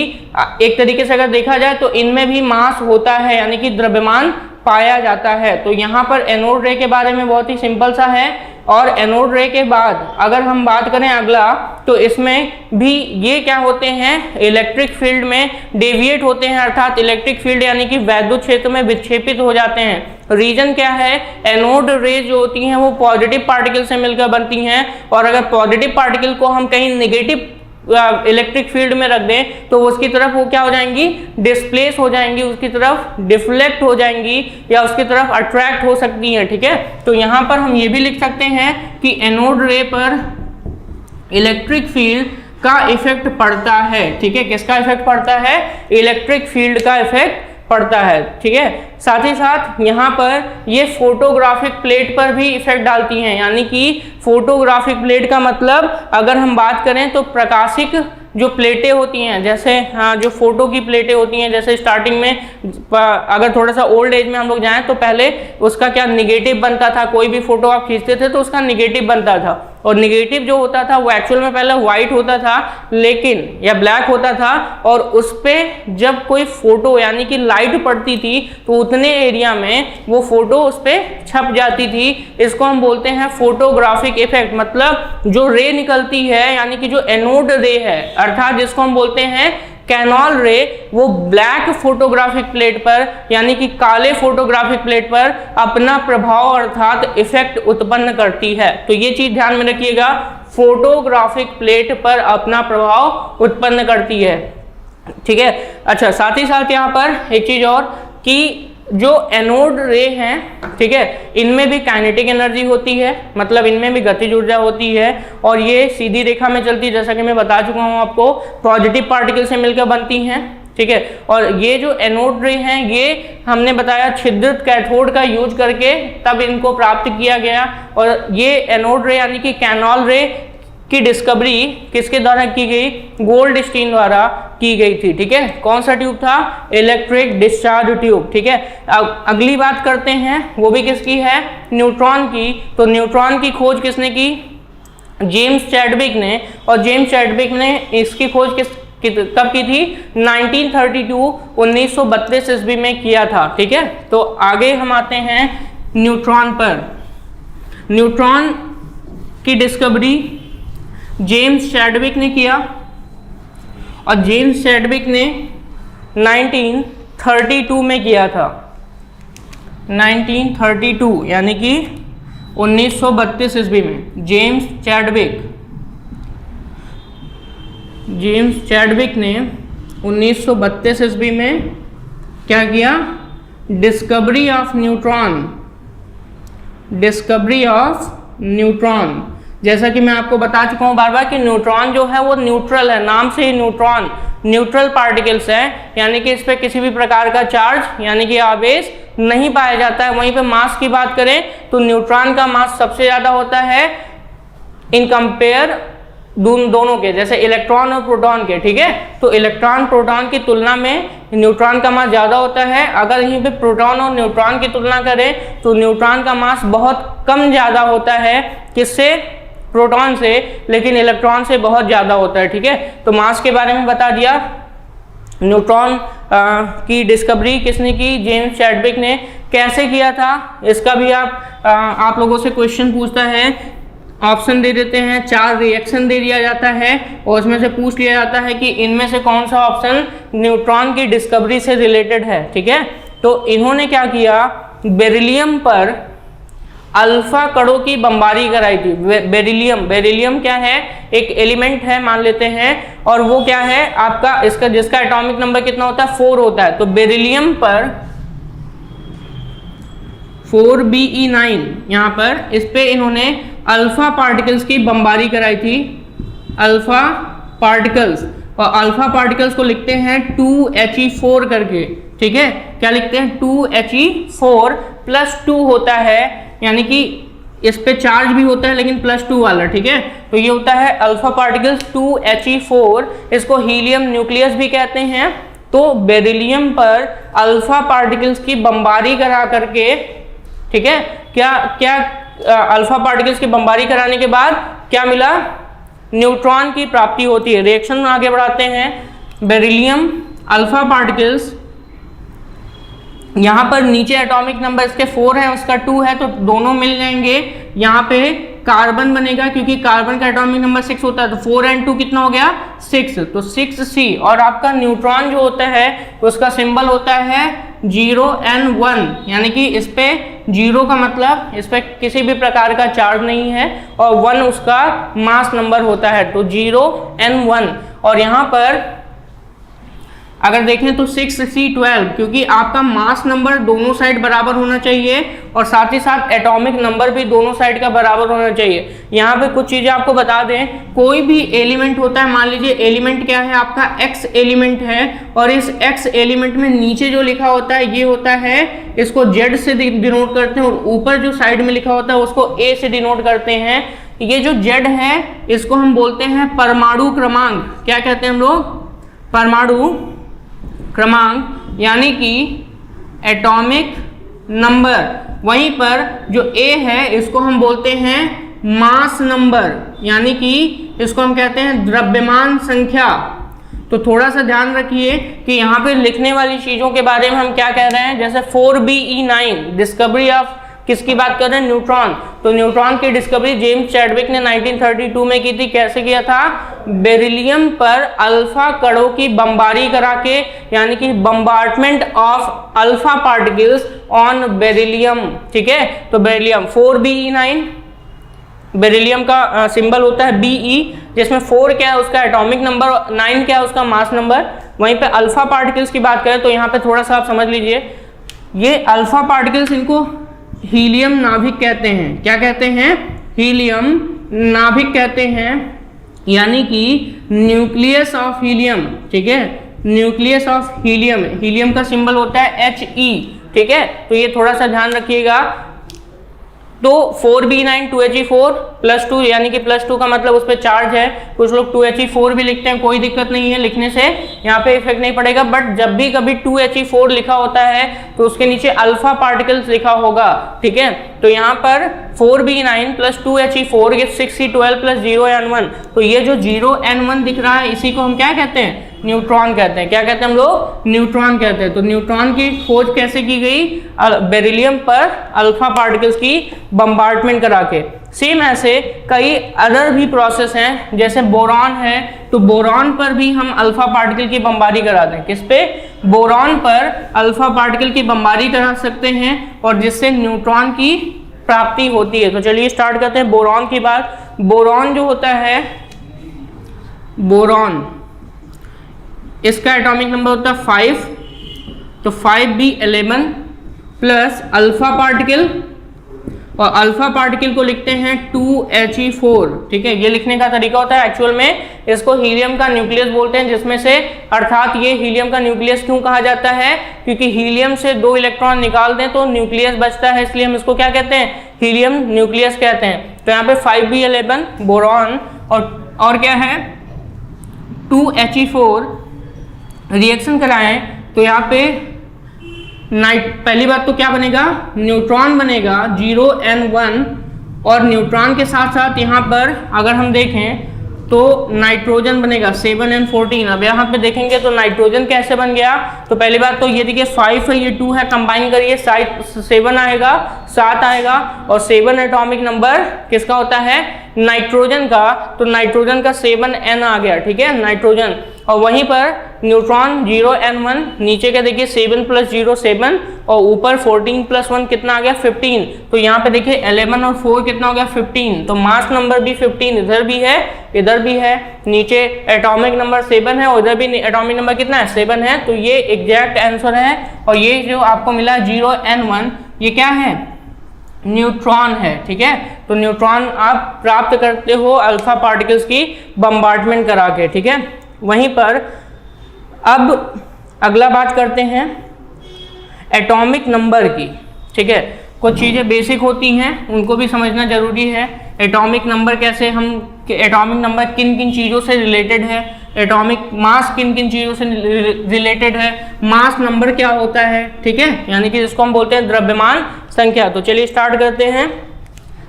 एक तरीके से अगर देखा जाए तो इनमें भी मास होता है, यानी कि द्रव्यमान पाया जाता है। तो यहाँ पर एनोड रे के बारे में बहुत ही सिंपल सा है। और एनोड रे के बाद अगर हम बात करें अगला, तो इसमें भी ये क्या होते हैं, इलेक्ट्रिक फील्ड में डेविएट होते हैं, अर्थात इलेक्ट्रिक फील्ड यानी कि वैद्युत क्षेत्र में विक्षेपित हो जाते हैं। रीजन क्या है, एनोड रे जो होती हैं वो पॉजिटिव पार्टिकल से मिलकर बनती हैं, और अगर पॉजिटिव पार्टिकल को हम कहीं नेगेटिव इलेक्ट्रिक फील्ड में रख दें तो उसकी तरफ वो क्या हो जाएंगी, डिस्प्लेस हो जाएंगी, उसकी तरफ डिफ्लेक्ट हो जाएंगी या उसकी तरफ अट्रैक्ट हो सकती हैं। ठीक है, तो यहाँ पर हम ये भी लिख सकते हैं कि एनोड रे पर इलेक्ट्रिक फील्ड का इफेक्ट पड़ता है। ठीक है, किसका इफेक्ट पड़ता है, इलेक्ट्रिक फील्ड का इफेक्ट पड़ता है। ठीक है, साथ ही साथ यहाँ पर ये फोटोग्राफिक प्लेट पर भी इफेक्ट डालती हैं, यानी कि फोटोग्राफिक प्लेट का मतलब अगर हम बात करें तो प्रकाशिक जो प्लेटें होती हैं, जैसे जो फोटो की प्लेटें होती हैं, जैसे स्टार्टिंग में अगर थोड़ा सा ओल्ड एज में हम लोग जाएं तो पहले उसका क्या निगेटिव बनता था, कोई भी फोटो आप खींचते थे तो उसका निगेटिव बनता था, और निगेटिव जो होता था वो एक्चुअल में पहले व्हाइट होता था लेकिन या ब्लैक होता था, और उस पर जब कोई फोटो यानी कि लाइट पड़ती थी तो उतने एरिया में वो फोटो उस पर छप जाती थी। इसको हम बोलते हैं फोटोग्राफिक इफेक्ट। मतलब जो रे निकलती है यानी कि जो एनोड रे है, अर्थात जिसको हम बोलते हैं कैनॉल रे वो ब्लैक फोटोग्राफिक प्लेट पर यानी कि काले फोटोग्राफिक प्लेट पर अपना प्रभाव अर्थात इफेक्ट उत्पन्न करती है। तो ये चीज ध्यान में रखिएगा, फोटोग्राफिक प्लेट पर अपना प्रभाव उत्पन्न करती है, ठीक है। अच्छा, साथ ही साथ यहाँ पर एक चीज और कि जो एनोड रे हैं, ठीक है, इनमें भी काइनेटिक एनर्जी होती है, मतलब इनमें भी गतिज ऊर्जा होती है और ये सीधी रेखा में चलती है, जैसा कि मैं बता चुका हूँ आपको, पॉजिटिव पार्टिकल से मिलकर बनती हैं, ठीक है। और ये जो एनोड रे हैं ये हमने बताया छिद्रित कैथोड का यूज करके तब इनको प्राप्त किया गया। और ये एनोड रे यानी कि कैनॉल रे की डिस्कवरी किसके द्वारा की गई? गोल्डस्टीन द्वारा की गई थी, ठीक है। कौन सा ट्यूब था? इलेक्ट्रिक डिस्चार्ज ट्यूब, ठीक है। अब अगली बात करते हैं, वो भी किसकी है? न्यूट्रॉन की। तो न्यूट्रॉन की खोज किसने की? जेम्स चैडविक ने। और जेम्स चैडविक ने इसकी खोज कब की थी? 1932 1932 ईस्वी में किया था, ठीक है। तो आगे हम आते हैं न्यूट्रॉन पर। न्यूट्रॉन की डिस्कवरी जेम्स चैडविक ने किया और जेम्स चैडविक ने 1932 में किया था, 1932 यानी कि 1932 ईस्वी में जेम्स चैडविक ने 1932 ईस्वी में क्या किया? Discovery of neutron. जैसा कि मैं आपको बता चुका हूं बार बार कि न्यूट्रॉन जो है वो न्यूट्रल है, नाम से ही न्यूट्रॉन न्यूट्रल पार्टिकल्स है, यानी कि इस पर किसी भी प्रकार का चार्ज यानी कि आवेश नहीं पाया जाता है। वहीं पे मास की बात करें तो न्यूट्रॉन का मास सबसे ज़्यादा होता है इन कंपेयर दोनों के, जैसे इलेक्ट्रॉन और प्रोटॉन के, ठीक है। तो इलेक्ट्रॉन प्रोटॉन की तुलना में न्यूट्रॉन का मास ज़्यादा होता है। अगर यहीं पे प्रोटॉन और न्यूट्रॉन की तुलना करें तो न्यूट्रॉन का मास बहुत कम ज़्यादा होता है, किससे? प्रोटॉन से, लेकिन इलेक्ट्रॉन से बहुत ज़्यादा होता है, ठीक है। तो मास के बारे में बता दिया। न्यूट्रॉन की डिस्कवरी किसने की? जेम्स चैडविक ने। कैसे किया था इसका भी आप लोगों से क्वेश्चन पूछता है, ऑप्शन दे देते हैं, 4 रिएक्शन दे दिया जाता है और उसमें से पूछ लिया जाता है कि इनमें से कौन सा ऑप्शन न्यूट्रॉन की डिस्कवरी से रिलेटेड है, ठीक है। तो इन्होंने क्या किया? बेरिलियम पर अल्फा कणों की बमबारी कराई थी। बेरिलियम क्या है? एक एलिमेंट है मान लेते हैं, और वो क्या है आपका, इसका जिसका एटॉमिक नंबर कितना होता है? 4 होता है। तो बेरिलियम पर 4Be9 यहाँ पर इस पे इन्होंने अल्फा पार्टिकल्स की बमबारी कराई थी, अल्फा पार्टिकल्स। और अल्फा पार्टिकल्स को लिखते हैं 2He4 करके, ठीक है। क्या लिखते हैं? 2He4 +2 होता है, यानी कि इस पे चार्ज भी होता है लेकिन +2 वाला, ठीक है। तो ये होता है अल्फा पार्टिकल्स 2He4, इसको हीलियम न्यूक्लियस भी कहते हैं। तो बेरिलियम पर अल्फा पार्टिकल्स की बमबारी करा करके, ठीक है, क्या अल्फा पार्टिकल्स की बमबारी कराने के बाद क्या मिला? न्यूट्रॉन की प्राप्ति होती है। रिएक्शन आगे बढ़ाते हैं। बेरिलियम अल्फा पार्टिकल्स, यहाँ पर नीचे एटॉमिक नंबर इसके 4 है, उसका 2 है, तो दोनों मिल जाएंगे। यहाँ पे कार्बन बनेगा क्योंकि कार्बन का एटॉमिक नंबर 6 होता है, तो 4 and 2 कितना हो गया? 6, तो 6C। और आपका न्यूट्रॉन जो होता है उसका सिंबल होता है 0n1, यानी कि इस पे 0 का मतलब इस पे किसी भी प्रकार का चार्ज नहीं है और 1 उसका मास नंबर होता है, तो 0n1। और यहाँ पर अगर देखें तो 6C12, क्योंकि आपका मास नंबर दोनों साइड बराबर होना चाहिए और साथ ही साथ एटॉमिक नंबर भी दोनों साइड का बराबर होना चाहिए। यहाँ पे कुछ चीज़ें आपको बता दें, कोई भी एलिमेंट होता है, मान लीजिए एलिमेंट क्या है आपका? X एलिमेंट है, और इस X एलिमेंट में नीचे जो लिखा होता है ये होता है, इसको Z से डिनोट करते हैं, और ऊपर जो साइड में लिखा होता है उसको A से डिनोट करते हैं। ये जो Z है इसको हम बोलते हैं परमाणु क्रमांक। क्या कहते हैं हम लोग? परमाणु क्रमांक, यानी कि एटॉमिक नंबर। वहीं पर जो A है इसको हम बोलते हैं मास नंबर, यानी कि इसको हम कहते हैं द्रव्यमान संख्या। तो थोड़ा सा ध्यान रखिए कि यहाँ पे लिखने वाली चीज़ों के बारे में हम क्या कह रहे हैं। जैसे 4Be9 डिस्कवरी ऑफ किसकी बात कर रहे हैं? न्यूट्रॉन। तो न्यूट्रॉन की डिस्कवरी जेम्स चैडविक ने 1932 में की थी। कैसे किया था? बेरिलियम पर अल्फा कणों की बमबारी करा के, यानी कि bombardment of alpha particles on beryllium. ठीक है, तो बेरिलियम 4Be9, बेरिलियम का सिंबल होता है Be, जिसमें 4 क्या है उसका एटॉमिक नंबर, 9 क्या है उसका मास नंबर। वहीं पे अल्फा पार्टिकल्स की बात करें तो यहाँ पे थोड़ा सा आप समझ लीजिए, ये अल्फा पार्टिकल्स इनको हीलियम नाभिक कहते हैं। क्या कहते हैं? हीलियम नाभिक कहते हैं, यानी कि न्यूक्लियस ऑफ हीलियम। ठीक है, न्यूक्लियस ऑफ हीलियम, हीलियम का सिंबल होता है He। ठीक है, तो ये थोड़ा सा ध्यान रखिएगा। तो 4Be9 2He4 +2, यानी कि +2 का मतलब उस पर चार्ज है। कुछ लोग 2He4 भी लिखते हैं, कोई दिक्कत नहीं है, लिखने से यहाँ पे इफेक्ट नहीं पड़ेगा। बट जब भी कभी 2He4 लिखा होता है तो उसके नीचे अल्फा पार्टिकल्स लिखा होगा। ठीक है, तो यहाँ पर 4Be9 + 2He4 ये 6C12 + 0N1। तो ये जो 0N1 दिख रहा है इसी को हम क्या कहते हैं? न्यूट्रॉन कहते हैं। क्या कहते हैं हम लोग? न्यूट्रॉन कहते हैं। तो न्यूट्रॉन की खोज कैसे की गई? बेरिलियम पर अल्फा पार्टिकल्स की बम्बार्टमेंट करा के। सेम ऐसे कई अदर भी प्रोसेस हैं, जैसे बोरॉन है, तो बोरॉन पर भी हम अल्फा पार्टिकल की बमबारी कराते हैं। किस पे? बोरॉन पर अल्फा पार्टिकल की बमबारी करा सकते हैं और जिससे न्यूट्रॉन की प्राप्ति होती है। तो चलिए स्टार्ट करते हैं बोरॉन की बात। बोरॉन जो होता है, बोरॉन, इसका एटॉमिक नंबर होता है 5। तो 5B11 प्लस अल्फा पार्टिकल, और अल्फा पार्टिकल को लिखते हैं 2He4। ठीक है, ये लिखने का तरीका होता है। एक्चुअल में इसको हीलियम का न्यूक्लियस बोलते हैं, जिसमें से अर्थात ये हीलियम का न्यूक्लियस क्यों कहा जाता है? क्योंकि हीलियम से 2 इलेक्ट्रॉन निकाल दें तो न्यूक्लियस बचता है, इसलिए हम इसको क्या कहते हैं? हीलियम न्यूक्लियस कहते हैं। तो यहाँ पे 5B11 बोरॉन और क्या है? 2He4 रिएक्शन कराएं तो यहाँ पे पहली बात तो क्या बनेगा? न्यूट्रॉन बनेगा 0N1, और न्यूट्रॉन के साथ साथ यहाँ पर अगर हम देखें तो नाइट्रोजन बनेगा 7N14। अब यहाँ पे देखेंगे तो नाइट्रोजन कैसे बन गया? तो पहली बात तो ये देखिए 5 है, ये 2 है, कंबाइन करिए 7 आएगा, 7 आएगा, और 7 एटॉमिक नंबर किसका होता है? नाइट्रोजन का। तो नाइट्रोजन का 7N आ गया। ठीक है, नाइट्रोजन। और वहीं पर न्यूट्रॉन 0N1, नीचे क्या देखिए 7 + 0 7, और ऊपर 14 + 1 कितना आ गया? 15। तो यहाँ पे देखिए 11 और 4 कितना हो गया? 15। तो मास नंबर भी 15 इधर भी है, इधर भी है। नीचे एटॉमिक नंबर 7 है और इधर भी एटॉमिक नंबर कितना है? 7 है। तो ये एग्जैक्ट आंसर है। और ये जो आपको मिला 0N1, ये क्या है? न्यूट्रॉन है। ठीक है, तो न्यूट्रॉन आप प्राप्त करते हो अल्फा पार्टिकल्स की बम्बार्टमेंट करा के। ठीक है, वहीं पर अब अगला बात करते हैं एटॉमिक नंबर की। ठीक है, कुछ चीज़ें बेसिक होती हैं, उनको भी समझना जरूरी है। एटॉमिक नंबर कैसे हम, एटॉमिक नंबर किन किन चीज़ों से रिलेटेड है, एटॉमिक मास किन किन चीज़ों से रिलेटेड है, मास नंबर क्या होता है। ठीक है, यानी कि जिसको हम बोलते हैं द्रव्यमान संख्या। तो चलिए स्टार्ट करते हैं।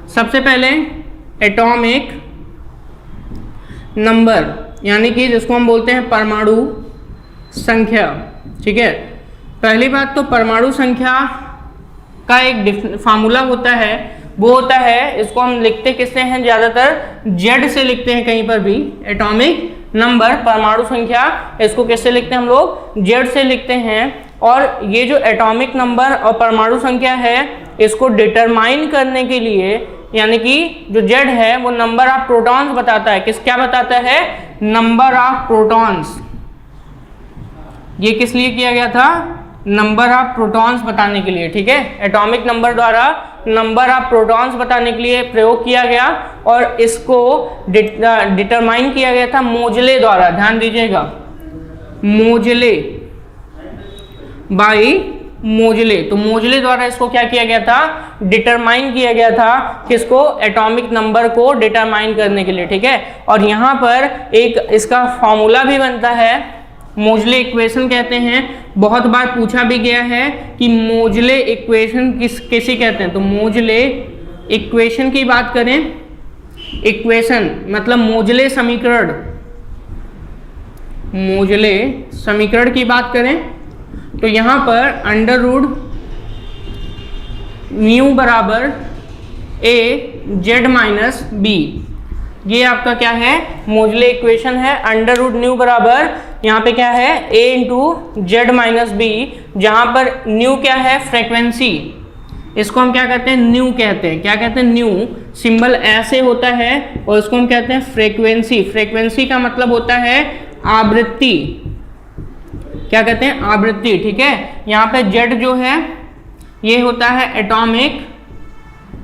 सबसे पहले एटॉमिक नंबर, यानी कि जिसको हम बोलते हैं परमाणु संख्या। ठीक है, पहली बात तो परमाणु संख्या का एक फार्मूला होता है, वो होता है, इसको हम लिखते किससे हैं? ज़्यादातर जेड से लिखते हैं कहीं पर भी। एटॉमिक नंबर, परमाणु संख्या, इसको किससे लिखते हैं हम लोग? जेड से लिखते हैं। और ये जो एटॉमिक नंबर और परमाणु संख्या है, इसको डिटरमाइन करने के लिए, यानी कि जो जेड है वो नंबर ऑफ प्रोटॉन्स बताता है। क्या बताता है? Number of protons. ये किस लिए किया गया था? नंबर ऑफ प्रोटॉन्स बताने के लिए। ठीक है, एटॉमिक नंबर द्वारा नंबर ऑफ प्रोटॉन्स बताने के लिए प्रयोग किया गया, और इसको डिटरमाइन किया गया था मोजले द्वारा। ध्यान दीजिएगा, मोजले, बाय मोजले। तो मोजले द्वारा इसको क्या किया गया था? डिटरमाइन किया गया था। किसको? एटॉमिक नंबर को डिटरमाइन करने के लिए। ठीक है, और यहाँ पर एक इसका फॉर्मूला भी बनता है, मोजले इक्वेशन कहते हैं। बहुत बार पूछा भी गया है कि मोजले इक्वेशन किसे कहते हैं। तो मोजले इक्वेशन की बात करें, इक्वेशन मतलब मोजले समीकरण, मोजले समीकरण की बात करें तो यहाँ पर अंडर रूट न्यू बराबर ए जेड माइनस बी, ये आपका क्या है मोजले इक्वेशन है। अंडर रूट न्यू बराबर यहाँ पे क्या है a into Z minus B, जहाँ पर न्यू क्या है फ्रीक्वेंसी, इसको हम क्या कहते हैं न्यू कहते हैं। क्या कहते हैं न्यू, सिंबल ऐसे होता है और इसको हम कहते हैं फ्रीक्वेंसी। फ्रीक्वेंसी का मतलब होता है आवृत्ति, क्या कहते हैं आवृत्ति, ठीक है। यहाँ पे जेड जो है ये होता है एटॉमिक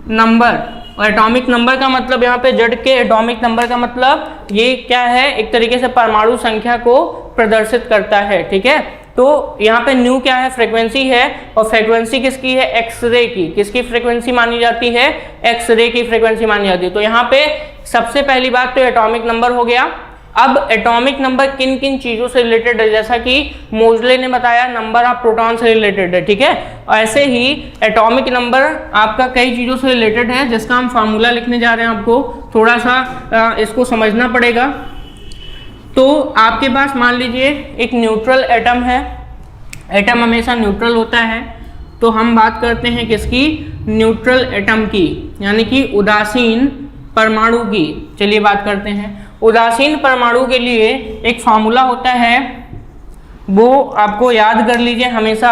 नंबर, और एटॉमिक नंबर का मतलब यहाँ पे जेड के एटॉमिक नंबर का मतलब ये क्या है एक तरीके से परमाणु संख्या को प्रदर्शित करता है, ठीक है। तो यहाँ पे न्यू क्या है फ्रीक्वेंसी है, और फ्रीक्वेंसी किसकी है एक्सरे की, किसकी फ्रीक्वेंसी मानी जाती है एक्सरे की फ्रीक्वेंसी मानी जाती है। तो यहाँ पे सबसे पहली बात तो एटॉमिक नंबर हो गया। अब एटॉमिक नंबर किन किन चीजों से रिलेटेड है, जैसा कि मोजले ने बताया नंबर ऑफ प्रोटॉन से रिलेटेड है, ठीक है। ऐसे ही एटॉमिक नंबर आपका कई चीजों से रिलेटेड है, जिसका हम फार्मूला लिखने जा रहे हैं, आपको थोड़ा सा इसको समझना पड़ेगा। तो आपके पास मान लीजिए एक न्यूट्रल एटम है, एटम हमेशा न्यूट्रल होता है, तो हम बात करते हैं किसकी न्यूट्रल एटम की, यानी कि उदासीन परमाणु की। चलिए बात करते हैं उदासीन परमाणु के लिए एक फार्मूला होता है, वो आपको याद कर लीजिए हमेशा,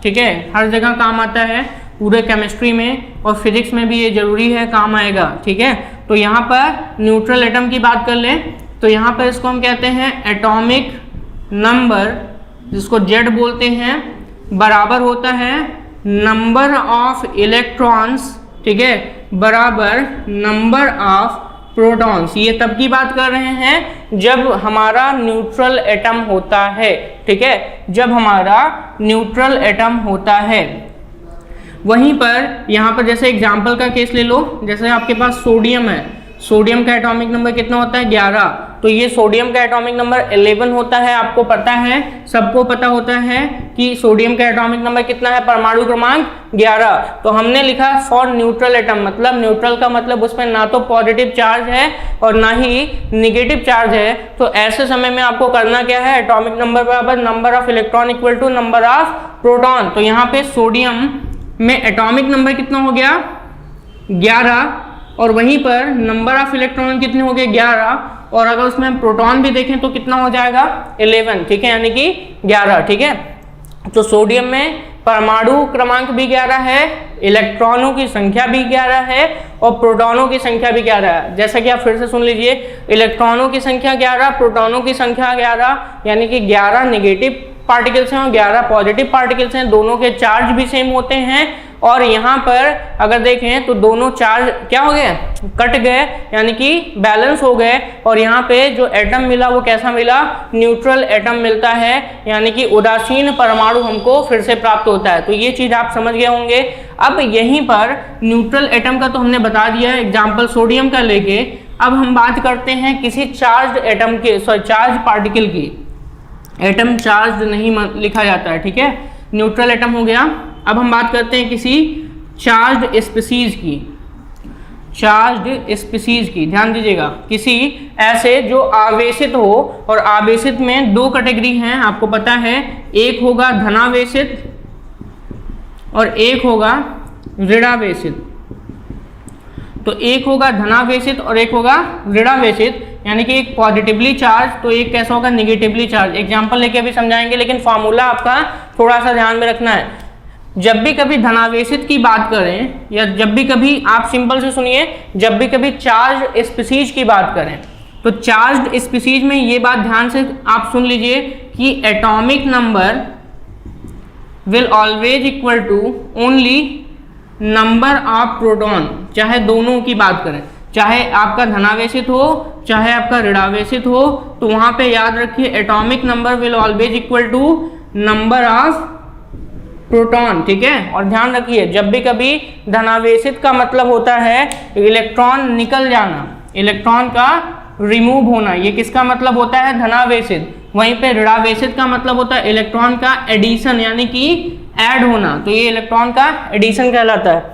ठीक है, हर जगह काम आता है, पूरे केमिस्ट्री में और फिजिक्स में भी ये जरूरी है, काम आएगा, ठीक है। तो यहाँ पर न्यूट्रल एटम की बात कर लें तो यहाँ पर इसको हम कहते हैं एटॉमिक नंबर, जिसको जेड बोलते हैं, बराबर होता है नंबर ऑफ इलेक्ट्रॉन्स, ठीक है, बराबर नंबर ऑफ प्रोटॉन्स। ये तब की बात कर रहे हैं जब हमारा न्यूट्रल एटम होता है, ठीक है, जब हमारा न्यूट्रल एटम होता है। वहीं पर यहाँ पर जैसे एग्जांपल का केस ले लो, जैसे आपके पास सोडियम है, सोडियम का एटॉमिक नंबर कितना होता है 11, तो ये सोडियम का एटॉमिक नंबर 11 होता है। आपको पता है, सबको पता होता है कि सोडियम का एटॉमिक नंबर कितना है, परमाणु क्रमांक 11। तो हमने लिखा फॉर न्यूट्रल एटम, मतलब न्यूट्रल का मतलब उसमें ना तो पॉजिटिव चार्ज है और ना ही निगेटिव चार्ज है। तो ऐसे समय में आपको करना क्या है, एटॉमिक नंबर बराबर number of electron equal to number of proton. तो यहाँ पे सोडियम में एटॉमिक नंबर कितना हो गया 11, और वहीं पर नंबर ऑफ इलेक्ट्रॉन कितने हो गए 11, और अगर उसमें हम प्रोटॉन भी देखें तो कितना हो जाएगा 11, ठीक है, यानी कि 11, ठीक है। तो सोडियम में परमाणु क्रमांक भी 11 है, इलेक्ट्रॉनों की संख्या भी 11 है, और प्रोटॉनों की संख्या भी 11 है। जैसा कि आप फिर से सुन लीजिए, इलेक्ट्रॉनों की संख्या 11, प्रोटॉनों की संख्या 11, यानी कि 11 निगेटिव पार्टिकल्स हैं और 11 पॉजिटिव पार्टिकल्स हैं, दोनों के चार्ज भी सेम होते हैं। और यहाँ पर अगर देखें तो दोनों चार्ज क्या हो गए, कट गए, यानी कि बैलेंस हो गए, और यहाँ पे जो एटम मिला वो कैसा मिला, न्यूट्रल एटम मिलता है, यानी कि उदासीन परमाणु हमको फिर से प्राप्त होता है। तो ये चीज आप समझ गए होंगे। अब यहीं पर न्यूट्रल एटम का तो हमने बता दिया एग्जाम्पल सोडियम का लेके। अब हम बात करते हैं किसी चार्ज एटम के, चार्ज पार्टिकल की। एटम चार्ज नहीं लिखा जाता है, ठीक है, न्यूट्रल एटम हो गया। अब हम बात करते हैं किसी चार्ज स्पीसीज की, चार्ज स्पीसीज की, ध्यान दीजिएगा, किसी ऐसे जो आवेशित हो, और आवेशित में दो कैटेगरी हैं, आपको पता है, एक होगा धनावेशित और एक होगा ऋणावेशित। तो एक होगा धनावेशित और एक होगा ऋणावेशित, यानी कि एक पॉजिटिवली चार्ज तो एक कैसा होगा निगेटिवली चार्ज। एग्जांपल लेके अभी समझाएंगे, लेकिन फॉर्मूला आपका थोड़ा सा ध्यान में रखना है। जब भी कभी धनावेशित की बात करें, या जब भी कभी आप सिंपल से सुनिए, जब भी कभी चार्ज स्पीसीज की बात करें, तो चार्ज स्पीसीज में ये बात ध्यान से आप सुन लीजिए कि atomic number will always equal to only number of proton. चाहे दोनों की बात करें, चाहे आपका धनावेशित हो चाहे आपका ऋणावेशित हो, तो वहां पे याद रखिए atomic number will always equal to number of proton, ठीक है। और ध्यान रखिए, जब भी कभी धनावेशित का मतलब होता है इलेक्ट्रॉन निकल जाना, इलेक्ट्रॉन का रिमूव होना, ये किसका मतलब होता है धनावेशित। वहीं पे ऋणावेशित का मतलब होता है इलेक्ट्रॉन का एडिशन, यानी कि ऐड होना, तो ये इलेक्ट्रॉन का एडिशन कहलाता है।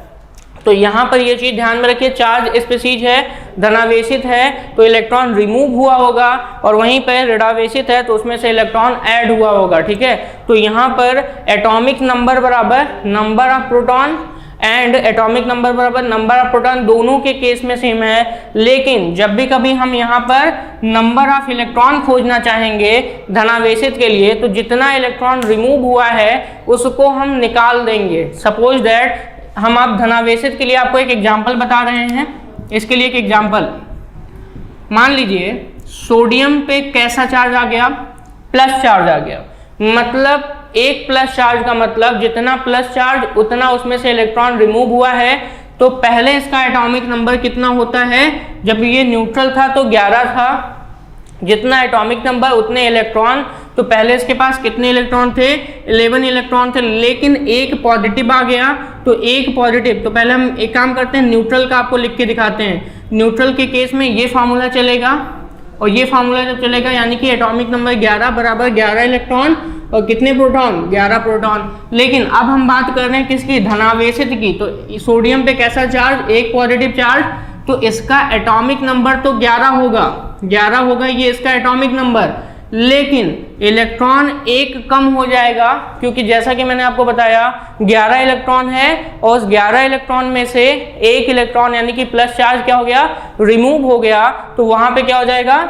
तो यहाँ पर ये चीज ध्यान में रखिए, चार्ज स्पीसीज है, धनावेशित है तो इलेक्ट्रॉन रिमूव हुआ होगा, और वहीं पर ऋणावेशित है तो उसमें से इलेक्ट्रॉन ऐड हुआ होगा, ठीक है। तो यहाँ पर एटॉमिक नंबर बराबर number of proton, and atomic number बराबर नंबर ऑफ प्रोटॉन, दोनों के केस में सेम है। लेकिन जब भी कभी हम यहाँ पर नंबर ऑफ इलेक्ट्रॉन खोजना चाहेंगे धनावेशित के लिए, तो जितना इलेक्ट्रॉन रिमूव हुआ है उसको हम निकाल देंगे। सपोज दैट हम आप धनावेशित के लिए आपको एक एग्जाम्पल बता रहे हैं। इसके लिए एक एग्जाम्पल, मान लीजिए सोडियम पे कैसा चार्ज आ गया, प्लस चार्ज आ गया। मतलब एक प्लस चार्ज का मतलब जितना प्लस चार्ज उतना उसमें से इलेक्ट्रॉन रिमूव हुआ है। तो पहले इसका एटॉमिक नंबर कितना होता है, जब ये न्यूट्रल था तो 11 था, जितना एटॉमिक नंबर उतने इलेक्ट्रॉन। तो पहले इसके पास कितने इलेक्ट्रॉन थे, 11 इलेक्ट्रॉन थे, लेकिन एक पॉजिटिव आ गया। तो एक पॉजिटिव, तो पहले हम एक काम करते हैं, न्यूट्रल का आपको लिख के दिखाते हैं। न्यूट्रल के केस में ये फार्मूला चलेगा और ये फार्मूला जब चलेगा, यानी कि एटॉमिक नंबर 11 बराबर 11 इलेक्ट्रॉन और कितने प्रोटॉन, 11 प्रोटॉन। लेकिन अब हम बात कर रहे हैं किसकी, धनावेशित की। तो सोडियम पे कैसा चार्ज, एक पॉजिटिव चार्ज, तो इसका एटॉमिक नंबर तो 11 होगा, 11 होगा ये इसका एटॉमिक नंबर। लेकिन इलेक्ट्रॉन एक कम हो जाएगा, क्योंकि जैसा कि मैंने आपको बताया 11 इलेक्ट्रॉन है और उस 11 इलेक्ट्रॉन में से एक इलेक्ट्रॉन यानी कि प्लस चार्ज क्या हो गया, रिमूव हो गया। तो वहां पे क्या हो जाएगा,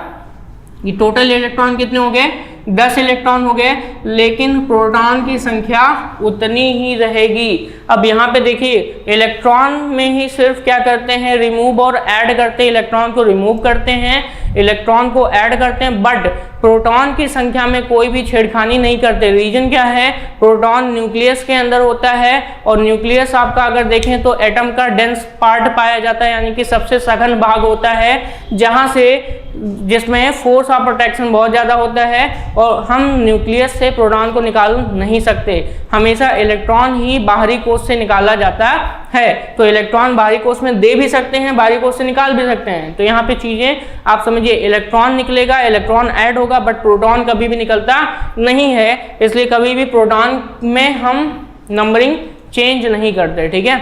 ये टोटल इलेक्ट्रॉन कितने हो गए, 10 इलेक्ट्रॉन हो गए, लेकिन प्रोटॉन की संख्या उतनी ही रहेगी। अब यहाँ पे देखिए इलेक्ट्रॉन में ही सिर्फ क्या करते हैं, रिमूव और ऐड करते हैं। इलेक्ट्रॉन को रिमूव करते हैं, इलेक्ट्रॉन को ऐड करते हैं, बट प्रोटॉन की संख्या में कोई भी छेड़खानी नहीं करते। रीजन क्या है, प्रोटॉन न्यूक्लियस के अंदर होता है और न्यूक्लियस आपका अगर देखें तो एटम का डेंस पार्ट पाया जाता है, यानी कि सबसे सघन भाग होता है, जहां से जिसमें फोर्स ऑफ प्रोटेक्शन बहुत ज़्यादा होता है और हम न्यूक्लियस से प्रोटॉन को निकाल नहीं सकते। हमेशा इलेक्ट्रॉन ही बाहरी कोश से निकाला जाता है। तो इलेक्ट्रॉन बाहरी कोश में दे भी सकते हैं, बाहरी कोश से निकाल भी सकते हैं। तो यहाँ पे चीज़ें आप समझिए, इलेक्ट्रॉन निकलेगा, इलेक्ट्रॉन ऐड होगा, बट प्रोटॉन कभी भी निकलता नहीं है। इसलिए कभी भी प्रोटॉन में हम नंबरिंग चेंज नहीं करते, ठीक है।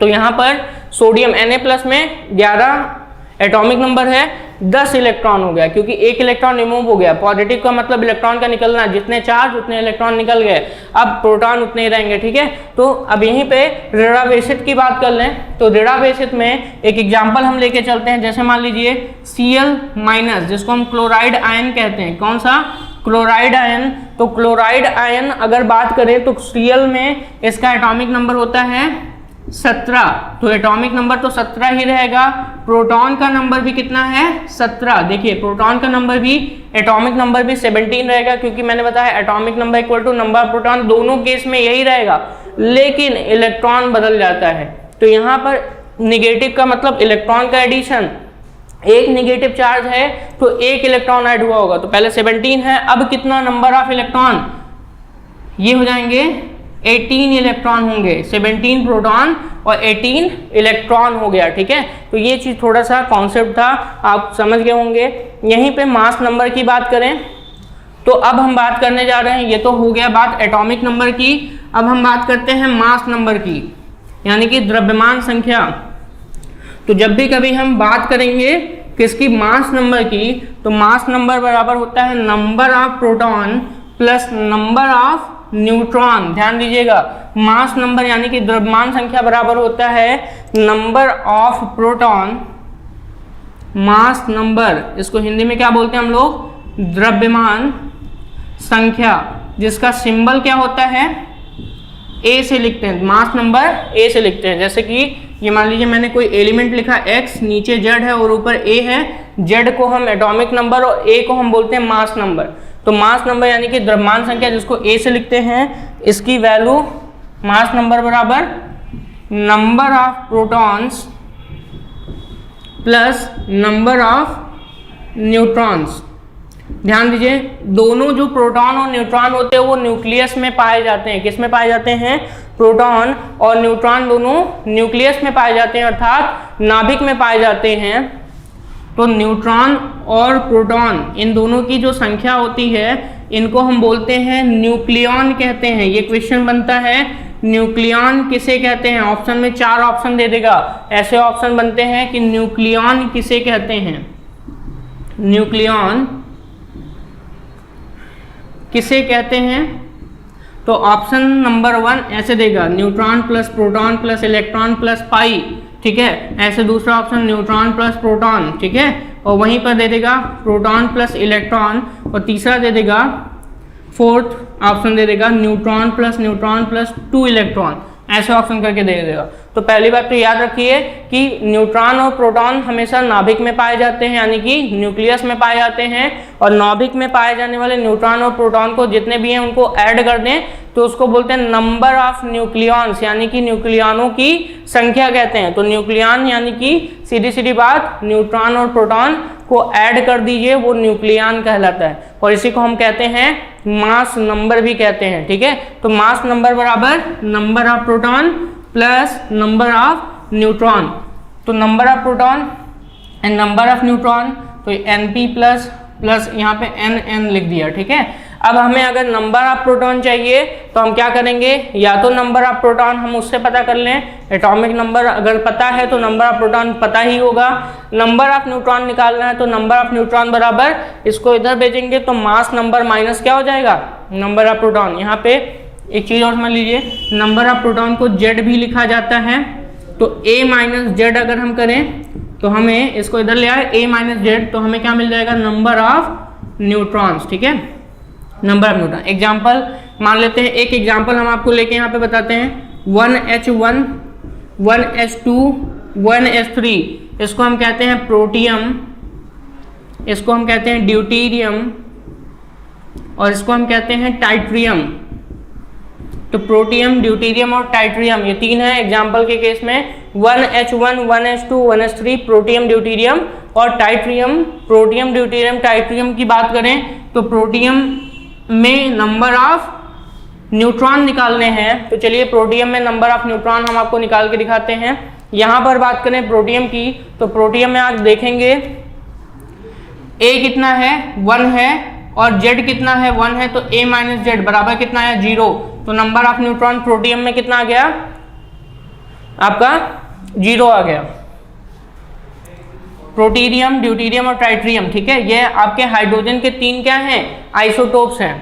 तो यहाँ पर सोडियम Na+ में 11 एटॉमिक नंबर है, 10 इलेक्ट्रॉन हो गया, क्योंकि एक इलेक्ट्रॉन रिमूव हो गया। पॉजिटिव का मतलब इलेक्ट्रॉन का निकलना, जितने चार्ज उतने इलेक्ट्रॉन निकल गए, अब प्रोटॉन उतने ही रहेंगे, ठीक है। तो अब यहीं पे ऋणावेशित की बात कर लें, तो ऋणावेशित में एक एग्जांपल हम लेके चलते हैं। जैसे मान लीजिए Cl-, जिसको हम क्लोराइड आयन कहते हैं, कौन सा, क्लोराइड आयन। तो क्लोराइड आयन अगर बात करें तो Cl में इसका एटॉमिक नंबर होता है 17, तो एटॉमिक नंबर तो 17 ही रहेगा। प्रोटॉन का नंबर भी कितना है, 17। देखिए प्रोटॉन का नंबर भी, एटॉमिक नंबर भी 17 रहेगा, क्योंकि मैंने बताया atomic number equal to number of proton, दोनों केस में यही रहेगा। लेकिन इलेक्ट्रॉन बदल जाता है, तो यहाँ पर निगेटिव का मतलब इलेक्ट्रॉन का एडिशन, एक निगेटिव चार्ज है तो एक इलेक्ट्रॉन ऐड हुआ होगा। तो पहले 17 है, अब कितना नंबर ऑफ इलेक्ट्रॉन, ये हो जाएंगे 18 इलेक्ट्रॉन होंगे। 17 प्रोटॉन और 18 इलेक्ट्रॉन हो गया, ठीक है। तो ये चीज़ थोड़ा सा कॉन्सेप्ट था, आप समझ गए होंगे। यहीं पे मास नंबर की बात करें तो अब हम बात करने जा रहे हैं, ये तो हो गया बात एटॉमिक नंबर की, अब हम बात करते हैं मास नंबर की, यानी कि द्रव्यमान संख्या। तो जब भी कभी हम बात करेंगे किसकी, मास नंबर की, तो मास नंबर बराबर होता है number of proton plus number of neutron. ध्यान दीजिएगा, मास नंबर यानी कि द्रव्यमान संख्या बराबर होता है number of proton, mass number, इसको हिंदी में क्या बोलते हैं हम लोग, द्रव्यमान संख्या, जिसका सिंबल क्या होता है, ए से लिखते हैं, मास नंबर ए से लिखते हैं। जैसे कि ये मान लीजिए मैंने कोई एलिमेंट लिखा x, नीचे z है और ऊपर a है, z को हम एटॉमिक नंबर और a को हम बोलते हैं मास नंबर। तो मास नंबर यानी कि द्रव्यमान संख्या, जिसको a से लिखते हैं, इसकी वैल्यू मास नंबर बराबर number of protons plus number of neutrons. ध्यान दीजिए, दोनों जो प्रोटॉन और न्यूट्रॉन होते हैं वो न्यूक्लियस में पाए जाते हैं। किस में पाए जाते हैं, प्रोटॉन और न्यूट्रॉन दोनों न्यूक्लियस में पाए जाते हैं, अर्थात नाभिक में पाए जाते हैं। तो न्यूट्रॉन और प्रोटॉन इन दोनों की जो संख्या होती है, इनको हम बोलते हैं न्यूक्लियॉन कहते हैं। ये क्वेश्चन बनता है, न्यूक्लियॉन किसे कहते हैं, ऑप्शन में 4 ऑप्शन दे देगा, ऐसे ऑप्शन बनते हैं कि न्यूक्लियॉन किसे कहते हैं, न्यूक्लियॉन किसे कहते हैं। तो तो ऑप्शन नंबर 1 ऐसे देगा, neutron plus proton plus electron plus pi, ठीक है। ऐसे दूसरा ऑप्शन न्यूट्रॉन प्लस प्रोटॉन, ठीक है, और वहीं पर दे देगा प्रोटॉन प्लस इलेक्ट्रॉन, और तीसरा दे देगा, फोर्थ ऑप्शन दे देगा न्यूट्रॉन प्लस 2 इलेक्ट्रॉन, ऐसे ऑप्शन करके दे देगा। तो पहली बात तो याद रखिए कि न्यूट्रॉन और प्रोटॉन हमेशा नाभिक में पाए जाते हैं, यानी कि न्यूक्लियस में पाए जाते हैं, और नाभिक में पाए जाने वाले न्यूट्रॉन और प्रोटॉन को जितने भी हैं उनको ऐड कर दें तो उसको बोलते हैं नंबर ऑफ न्यूक्लियॉन्स, यानी कि न्यूक्लियॉनों की संख्या कहते हैं। तो न्यूक्लियॉन यानी कि सीधी सीधी बात, न्यूट्रॉन और प्रोटॉन को ऐड कर दीजिए, वो न्यूक्लियॉन कहलाता है, और इसी को हम कहते हैं मास नंबर भी कहते हैं, ठीक है। तो मास नंबर बराबर number of proton plus number of neutron. तो number of proton and number of neutron, तो Np प्लस यहाँ पे Nn लिख दिया, ठीक है। अब हमें अगर नंबर ऑफ प्रोटॉन चाहिए तो हम क्या करेंगे, या तो नंबर ऑफ प्रोटॉन हम उससे पता कर लें, एटॉमिक नंबर अगर पता है तो नंबर ऑफ प्रोटॉन पता ही होगा। नंबर ऑफ न्यूट्रॉन निकालना है तो नंबर ऑफ न्यूट्रॉन बराबर, इसको इधर भेजेंगे तो मास नंबर माइनस क्या हो जाएगा, नंबर ऑफ प्रोटॉन। यहाँ पे एक चीज़ और समझ लीजिए, नंबर ऑफ प्रोटॉन को Z भी लिखा जाता है, तो A माइनस जेड अगर हम करें तो हमें इसको इधर ले आए A माइनस जेड, तो हमें क्या मिल जाएगा, नंबर ऑफ न्यूट्रॉन्स, ठीक है, नंबर ऑफ न्यूट्रॉन। एग्जाम्पल मान लेते हैं, एक एग्जाम्पल हम आपको लेके यहाँ पे बताते हैं, 1H1 1H2 1H3, इसको हम कहते हैं प्रोटियम, इसको हम कहते हैं ड्यूटीरियम, और इसको हम कहते हैं टाइट्रियम। तो प्रोटियम, ड्यूटीरियम और टाइट्रियम ये तीन है एग्जाम्पल के केस में। 1H1 1H2 1H3 protium, deuterium और टाइट्रियम। प्रोटियम, ड्यूटीरियम, टाइट्रियम की बात करें तो प्रोटियम में नंबर ऑफ न्यूट्रॉन निकालने हैं, तो चलिए प्रोटियम में नंबर ऑफ न्यूट्रॉन हम आपको निकाल के दिखाते हैं। यहाँ पर बात करें प्रोटियम की, तो प्रोटियम में आप देखेंगे A कितना है, 1 है, और Z कितना है, 1 है, तो A माइनस जेड बराबर कितना है, 0। तो नंबर ऑफ न्यूट्रॉन प्रोटियम में कितना आ गया, आपका 0 आ गया। प्रोटीरियम, ड्यूटीरियम और ट्राइट्रियम, ठीक है, ये आपके हाइड्रोजन के तीन क्या हैं, आइसोटोप्स हैं,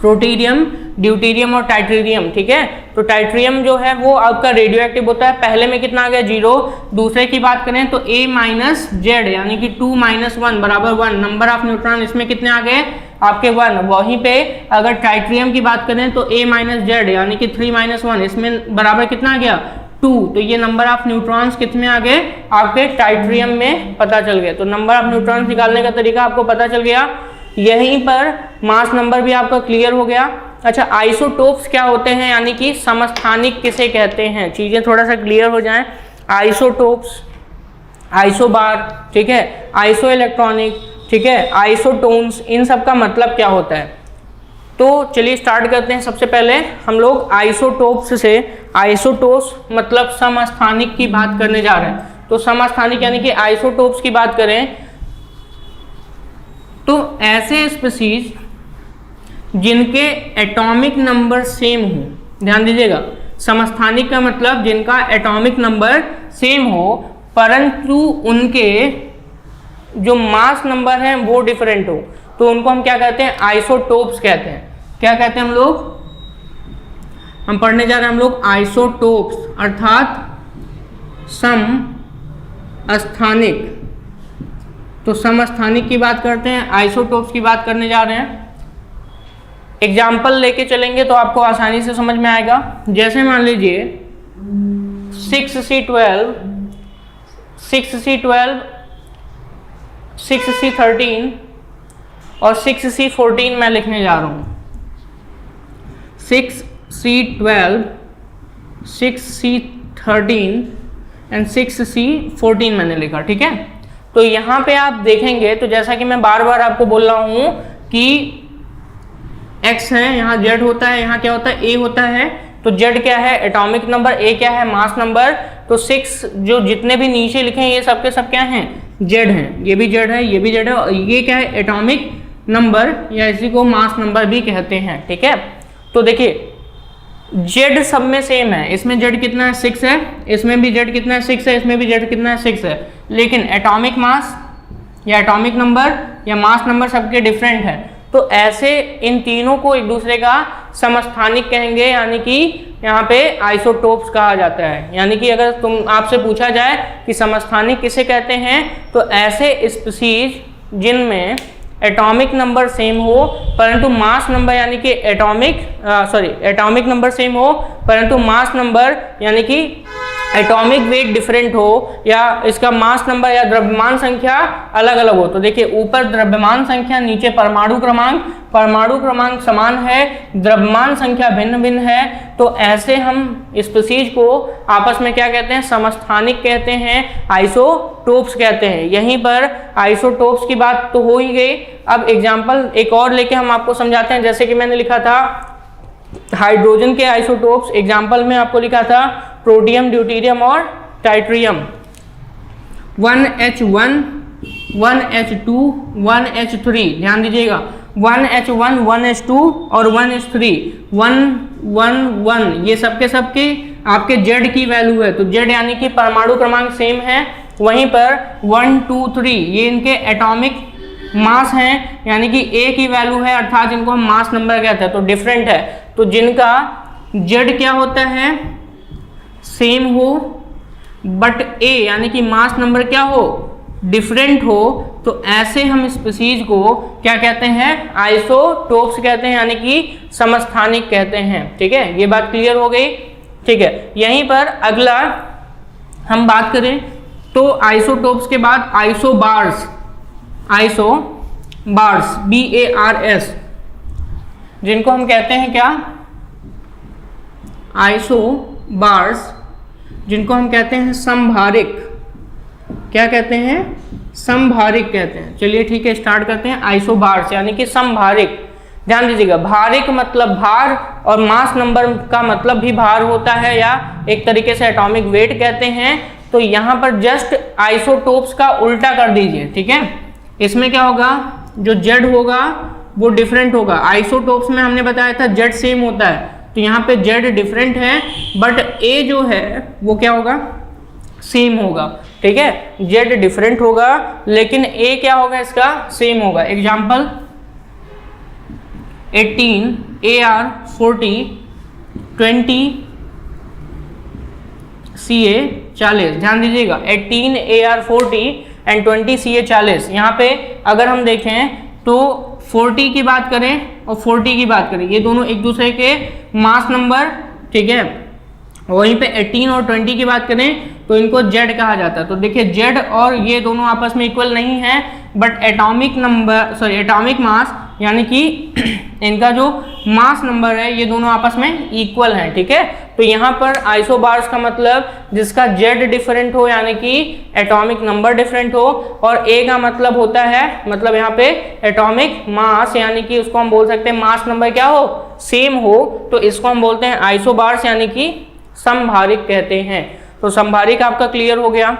प्रोटीरियम, ड्यूटीरियम और टाइट्रियम, ठीक है। तो टाइट्रियम जो है वो आपका रेडियो एक्टिव होता है, पहले में कितना आ गया, 0। दूसरे की बात करें तो A माइनस जेड यानी कि 2 माइनस 1 बराबर 1, नंबर ऑफ न्यूट्रॉन इसमें कितने आ गए, आपके 1। वहीं पे अगर टाइट्रियम की बात करें तो A माइनस जेड यानी कि 3 माइनस 1, इसमें बराबर कितना आ गया, 2। तो ये नंबर ऑफ न्यूट्रॉन्स कितने आ गए, आपके टाइट्रियम में पता चल गया। तो नंबर ऑफ न्यूट्रॉन्स निकालने का तरीका आपको पता चल गया, यहीं पर मास नंबर भी आपका क्लियर हो गया। अच्छा, आइसोटोप्स क्या होते हैं, यानी कि समस्थानिक किसे कहते हैं, चीज़ें थोड़ा सा क्लियर हो जाएं। आइसोटोप्स, आइसोबार, ठीक है, आइसो इलेक्ट्रॉनिक, ठीक है, आइसोटोन्स, इन सब का मतलब क्या होता है। तो चलिए स्टार्ट करते हैं। सबसे पहले हम लोग आइसोटोप्स से, आइसोटोप्स मतलब समस्थानिक की बात करने जा रहे हैं। तो समस्थानिक यानी कि आइसोटोप्स की बात करें तो ऐसे स्पीशीज जिनके एटॉमिक नंबर सेम हो, ध्यान दीजिएगा, समस्थानिक का मतलब जिनका एटॉमिक नंबर सेम हो परंतु उनके जो मास नंबर हैं वो डिफरेंट हो, तो उनको हम क्या कहते हैं, आइसोटोप्स कहते हैं। क्या कहते हैं हम लोग, हम पढ़ने जा रहे हैं हम लोग आइसोटोप्स अर्थात समस्थानिक। तो समस्थानिक की बात करते हैं, आइसोटोप्स की बात करने जा रहे हैं। एग्जाम्पल लेके चलेंगे तो आपको आसानी से समझ में आएगा। जैसे मान लीजिए 6C12 6C12 6C13 और 6C14 मैं लिखने जा रहा हूँ। 6C12 6C13 एंड 6C14 मैंने लिखा, ठीक है। तो यहाँ पे आप देखेंगे तो जैसा कि मैं बार बार आपको बोल रहा हूँ कि X है, यहाँ Z होता है, यहाँ क्या होता है, A होता है। तो Z क्या है, एटॉमिक नंबर, A क्या है, मास नंबर। तो 6 जो जितने भी नीचे लिखे हैं ये सब के सब क्या हैं, Z हैं, ये भी Z है, ये भी Z है, और ये क्या है, एटॉमिक नंबर या इसी को मास नंबर भी कहते हैं, ठीक है। तो देखिए Z सब में सेम है, इसमें Z कितना है, 6 है, इसमें भी Z कितना है, 6 है, इसमें भी Z कितना है, 6 है। लेकिन एटॉमिक मास या एटॉमिक नंबर या मास नंबर सबके डिफरेंट है। तो ऐसे इन तीनों को एक दूसरे का समस्थानिक कहेंगे, यानी कि यहाँ पे आइसोटोप्स कहा जाता है। यानी कि अगर आपसे पूछा जाए कि समस्थानिक किसे कहते हैं, तो ऐसे स्पीशीज जिनमें एटॉमिक नंबर सेम हो परंतु मास नंबर यानी कि एटॉमिक नंबर सेम हो परंतु मास नंबर यानी कि एटॉमिक वेट डिफरेंट हो, या इसका मास नंबर या द्रव्यमान संख्या अलग अलग हो। तो देखिए ऊपर द्रव्यमान संख्या, नीचे परमाणु क्रमांक समान है, द्रव्यमान संख्या भिन्न भिन्न है, तो ऐसे हम स्पीशीज को आपस में क्या कहते हैं, समस्थानिक कहते हैं, आइसोटोप्स कहते हैं। यहीं पर आइसोटोप्स की बात तो हो ही गई। अब एग्जाम्पल एक और लेके हम आपको समझाते हैं। जैसे कि मैंने लिखा था हाइड्रोजन के आइसोटोप्स, एग्जाम्पल में आपको लिखा था प्रोटियम, ड्यूटेरियम और टाइट्रियम। 1H1, 1H2, 1H3, ध्यान दीजिएगा 1H1, 1H2 और 1H3, 1, 1, 1, ये सबके सबके आपके Z की वैल्यू है। तो Z यानी कि परमाणु क्रमांक सेम है। वहीं पर 1, 2, 3 ये इनके एटॉमिक मास हैं, यानी कि A की वैल्यू है, अर्थात इनको हम मास नंबर कहते हैं, तो डिफरेंट है। तो जिनका Z क्या होता है, सेम हो, बट A यानी कि मास नंबर क्या हो, डिफरेंट हो, तो ऐसे हम स्पीशीज को क्या कहते हैं, आइसोटोप्स कहते हैं, यानी कि समस्थानिक कहते हैं। ठीक है, ये बात क्लियर हो गई। ठीक है, यहीं पर अगला हम बात करें तो आइसोटोप्स के बाद आइसोबार्स, BARS, जिनको हम कहते हैं क्या, आइसोबार्स, जिनको हम कहते हैं संभारिक। क्या कहते हैं, संभारिक कहते हैं। चलिए ठीक है, स्टार्ट करते हैं। आइसोबार्स यानी कि संभारिक। ध्यान दीजिएगा, भारिक मतलब भार और मास नंबर का मतलब भी भार होता है, या एक तरीके से एटॉमिक वेट कहते हैं। तो यहाँ पर जस्ट आइसोटोप्स का उल्टा कर दीजिए। ठीक है, इसमें क्या होगा, जो Z होगा वो डिफरेंट होगा। आइसोटोप्स में हमने बताया था Z सेम होता है, तो यहाँ पे Z डिफरेंट है, बट A जो है वो क्या होगा, सेम होगा। ठीक है, Z डिफरेंट होगा लेकिन A क्या होगा, इसका सेम होगा। Example 18 AR 40 20 CA 40। ध्यान दीजिएगा 18 AR 40 एंड 20 CA 40। यहाँ पे अगर हम देखें तो 40 की बात करें और 40 की बात करें, ये दोनों एक दूसरे के मास नंबर, ठीक है। वहीं पे 18 और 20 की बात करें तो इनको Z कहा जाता है। तो देखिए Z और ये दोनों आपस में इक्वल नहीं है, बट एटॉमिक मास यानी कि इनका जो मास नंबर है ये दोनों आपस में इक्वल हैं। ठीक है, तो यहाँ पर आइसोबार्स का मतलब जिसका Z डिफरेंट हो यानी कि एटॉमिक नंबर डिफरेंट हो, और A का मतलब होता है, मतलब यहाँ पे एटॉमिक मास यानी कि उसको हम बोल सकते हैं मास नंबर क्या हो, सेम हो, तो इसको हम बोलते हैं आइसोबार्स यानी कि समभारिक कहते हैं। तो समभारिक आपका क्लियर हो गया।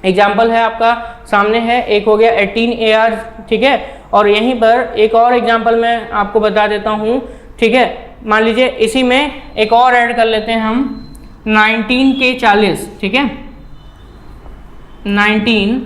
एग्जाम्पल है आपका सामने है, एक हो गया 18 AR, ठीक है। और यहीं पर एक और एग्जाम्पल मैं आपको बता देता हूँ, ठीक है। मान लीजिए इसी में एक और ऐड कर लेते हैं हम 19 के 40, ठीक है, 19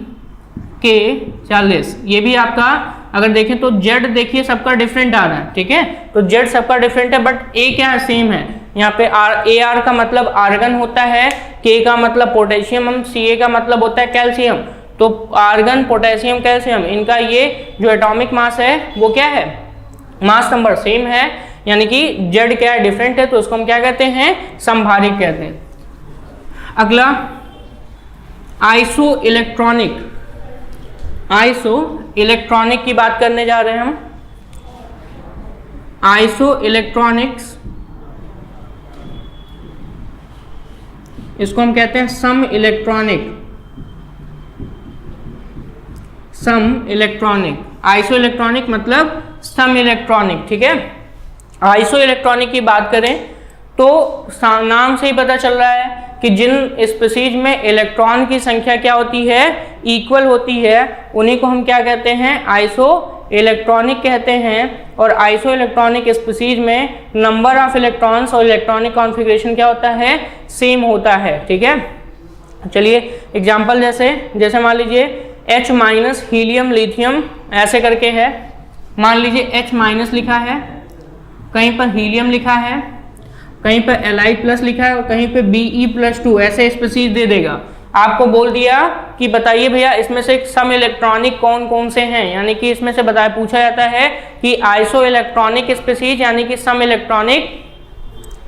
के 40। ये भी आपका अगर देखें तो Z देखिए सबका डिफरेंट आ रहा है, ठीक है। तो Z सबका डिफरेंट है, बट A क्या है, सेम है। यहाँ पे AR का मतलब आर्गन होता है, K का मतलब पोटेशियम, CA का मतलब होता है कैल्शियम। तो आर्गन, पोटेशियम, कैल्शियम, इनका ये जो एटॉमिक मास है वो क्या है, मास नंबर सेम है, यानी कि Z क्या है, डिफरेंट है, तो उसको हम क्या कहते हैं, समभारिक कहते हैं। अगला आइसो इलेक्ट्रॉनिक की बात करने जा रहे हैं हम। आइसो इलेक्ट्रॉनिक्स, इसको हम कहते हैं सम इलेक्ट्रॉनिक। आइसो इलेक्ट्रॉनिक मतलब सम इलेक्ट्रॉनिक, ठीक है। आइसो इलेक्ट्रॉनिक की बात करें तो नाम से ही पता चल रहा है कि जिन स्पीशीज में इलेक्ट्रॉन की संख्या क्या होती है, इक्वल होती है, उन्हीं को हम क्या कहते हैं, आइसो इलेक्ट्रॉनिक कहते हैं। और आइसो इलेक्ट्रॉनिक स्पीशीज में नंबर ऑफ इलेक्ट्रॉन्स और इलेक्ट्रॉनिक कॉन्फ़िगरेशन क्या होता है, सेम होता है, ठीक है। चलिए एग्जांपल जैसे मान लीजिए H- हीलियम लिथियम ऐसे करके है, मान लीजिए H माइनस लिखा है, कहीं पर हीलियम लिखा है, कहीं पर Li+ लिखा है और कहीं पे Be+2 ऐसे स्पीशीज दे देगा। आपको बोल दिया कि बताइए भैया इसमें से सम इलेक्ट्रॉनिक कौन कौन से हैं, यानी कि इसमें से बताया पूछा जाता है कि आइसो इलेक्ट्रॉनिक स्पीशीज यानी कि सम इलेक्ट्रॉनिक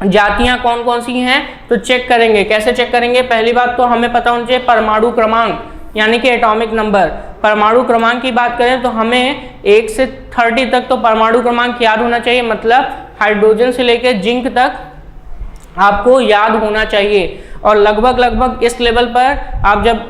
जातियां कौन कौन सी हैं। तो चेक करेंगे, कैसे चेक करेंगे? पहली बात तो हमें पता होना चाहिए परमाणु क्रमांक यानी कि एटॉमिक नंबर। परमाणु क्रमांक की बात करें तो हमें 1 से 30 तक तो परमाणु क्रमांक याद होना चाहिए, मतलब हाइड्रोजन से लेकर जिंक तक आपको याद होना चाहिए। और लगभग इस लेवल पर आप जब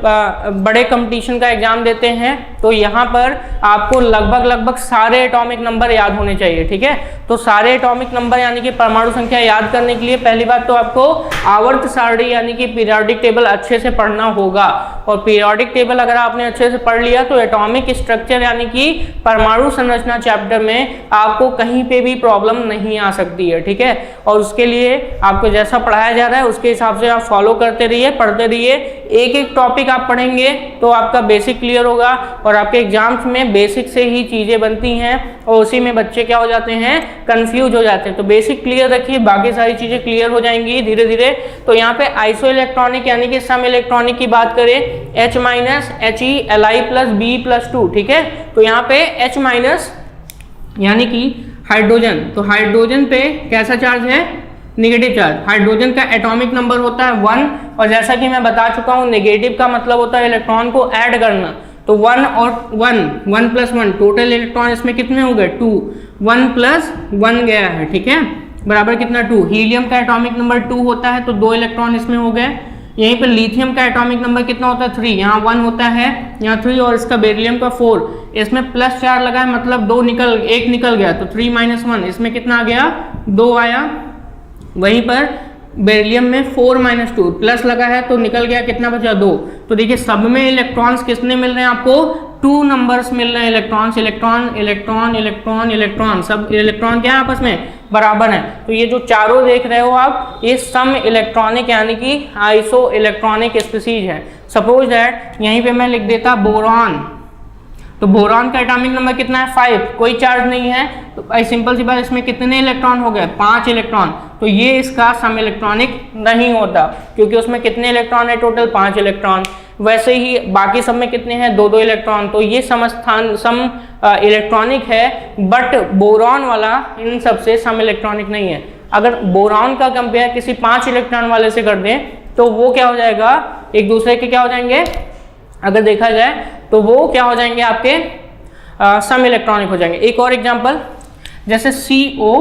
बड़े कंपटीशन का एग्जाम देते हैं तो यहाँ पर आपको लगभग सारे एटॉमिक नंबर याद होने चाहिए, ठीक है। तो सारे एटॉमिक नंबर यानी कि परमाणु संख्या याद करने के लिए पहली बात तो आपको आवर्त सारणी यानी कि पीरियोडिक टेबल अच्छे से पढ़ना होगा। और पीरियोडिक टेबल अगर आपने अच्छे से पढ़ लिया तो एटॉमिक स्ट्रक्चर यानी कि परमाणु संरचना चैप्टर में आपको कहीं पे भी प्रॉब्लम नहीं आ सकती है, ठीक है। और उसके लिए आपको जैसा पढ़ाया जा रहा है उसके हिसाब से आप फॉलो करते रहिए, पढ़ते रहिए। एक एक टॉपिक आप पढ़ेंगे तो आपका बेसिक क्लियर होगा और आपके एग्जाम्स में बेसिक से ही चीजें बनती हैं और उसी में बच्चे क्या हो जाते हैं, कंफ्यूज हो जाते हैं। तो बेसिक क्लियर रखिए, बाकी सारी चीजें क्लियर हो जाएंगी धीरे धीरे। तो यहाँ पे आइसो इलेक्ट्रॉनिक यानी कि सम इलेक्ट्रॉनिक की बात करें, H-, He, Li+, Be+2, ठीक है। तो यहाँ पे H- यानी कि हाइड्रोजन, तो हाइड्रोजन पे कैसा चार्ज है, नेगेटिव चार्ज। हाइड्रोजन का एटॉमिक नंबर होता है 1 और जैसा कि मैं बता चुका हूँ नेगेटिव का मतलब होता है इलेक्ट्रॉन को ऐड करना। तो 1 और 1 + 1 टोटल इलेक्ट्रॉन इसमें कितने हो गए, 2। 1 + 1 गया है, ठीक है, बराबर कितना, 2। हीलियम का एटॉमिक नंबर 2 होता है तो 2 इलेक्ट्रॉन इसमें हो गए। यहीं पर लिथियम का एटॉमिक नंबर कितना होता है, 3। यहाँ 1 होता है, यहाँ 3 और इसका बेरिलियम का 4। इसमें +4 लगा है मतलब 1 निकल गया तो 3 - 1 इसमें कितना आ गया, 2 आया। वहीं पर बेरिलियम में 4 - 2 प्लस लगा है तो निकल गया, कितना बचा, 2। तो देखिए सब में इलेक्ट्रॉन्स कितने मिल रहे हैं आपको, 2 नंबर्स मिल रहे हैं। Electrons, electron, electron, electron, electron, सब इलेक्ट्रॉन क्या है आपस में बराबर है। तो ये जो चारों देख रहे हो आप ये सम इलेक्ट्रॉनिक यानी कि आइसो इलेक्ट्रॉनिक स्पीशीज है। सपोज दैट यहीं पे मैं लिख देता बोरॉन, तो बोरॉन का एटॉमिक नंबर कितना है, 5, कोई चार्ज नहीं है। तो भाई सिंपल सी बात, इसमें कितने इलेक्ट्रॉन हो गए, 5 इलेक्ट्रॉन। तो ये इसका सम इलेक्ट्रॉनिक नहीं होता क्योंकि उसमें कितने इलेक्ट्रॉन है, टोटल 5 इलेक्ट्रॉन। वैसे ही बाकी सब में कितने हैं, 2-2 इलेक्ट्रॉन। तो ये सम इलेक्ट्रॉनिक है, बट बोरॉन वाला इन सबसे सम इलेक्ट्रॉनिक नहीं है। अगर बोरॉन का कंपेयर किसी 5 इलेक्ट्रॉन वाले से कर दें तो वो क्या हो जाएगा, एक दूसरे के क्या हो जाएंगे, अगर देखा जाए तो वो क्या हो जाएंगे, आपके सम इलेक्ट्रॉनिक हो जाएंगे। एक और एग्जांपल, जैसे CO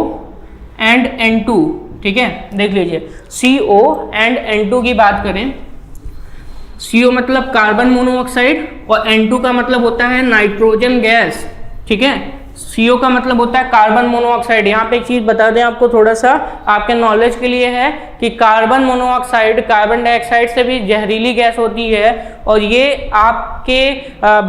एंड N2, ठीक है, देख लीजिए। CO एंड N2 की बात करें, CO मतलब कार्बन मोनोऑक्साइड और N2 का मतलब होता है नाइट्रोजन गैस, ठीक है। CO का मतलब होता है कार्बन मोनोऑक्साइड। यहाँ पे एक चीज बता दें आपको, थोड़ा सा आपके नॉलेज के लिए है कि कार्बन मोनोऑक्साइड कार्बन डाइऑक्साइड से भी जहरीली गैस होती है और ये आपके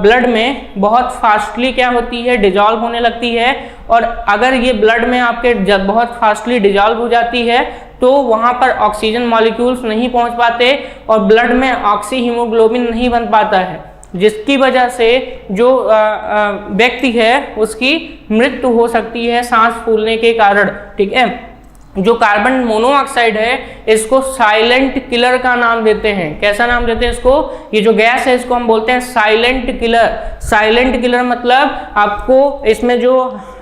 ब्लड में बहुत फास्टली क्या होती है, डिजॉल्व होने लगती है। और अगर ये ब्लड में आपके जब बहुत फास्टली डिजॉल्व हो जाती है तो वहाँ पर ऑक्सीजन मॉलिक्यूल्स नहीं पहुँच पाते और ब्लड में ऑक्सी हीमोग्लोबिन नहीं बन पाता है, जिसकी वजह से जो व्यक्ति है उसकी मृत्यु हो सकती है सांस फूलने के कारण, ठीक है। जो कार्बन मोनोऑक्साइड है इसको साइलेंट किलर का नाम देते हैं। कैसा नाम देते हैं इसको, ये जो गैस है इसको हम बोलते हैं साइलेंट किलर। साइलेंट किलर मतलब आपको इसमें जो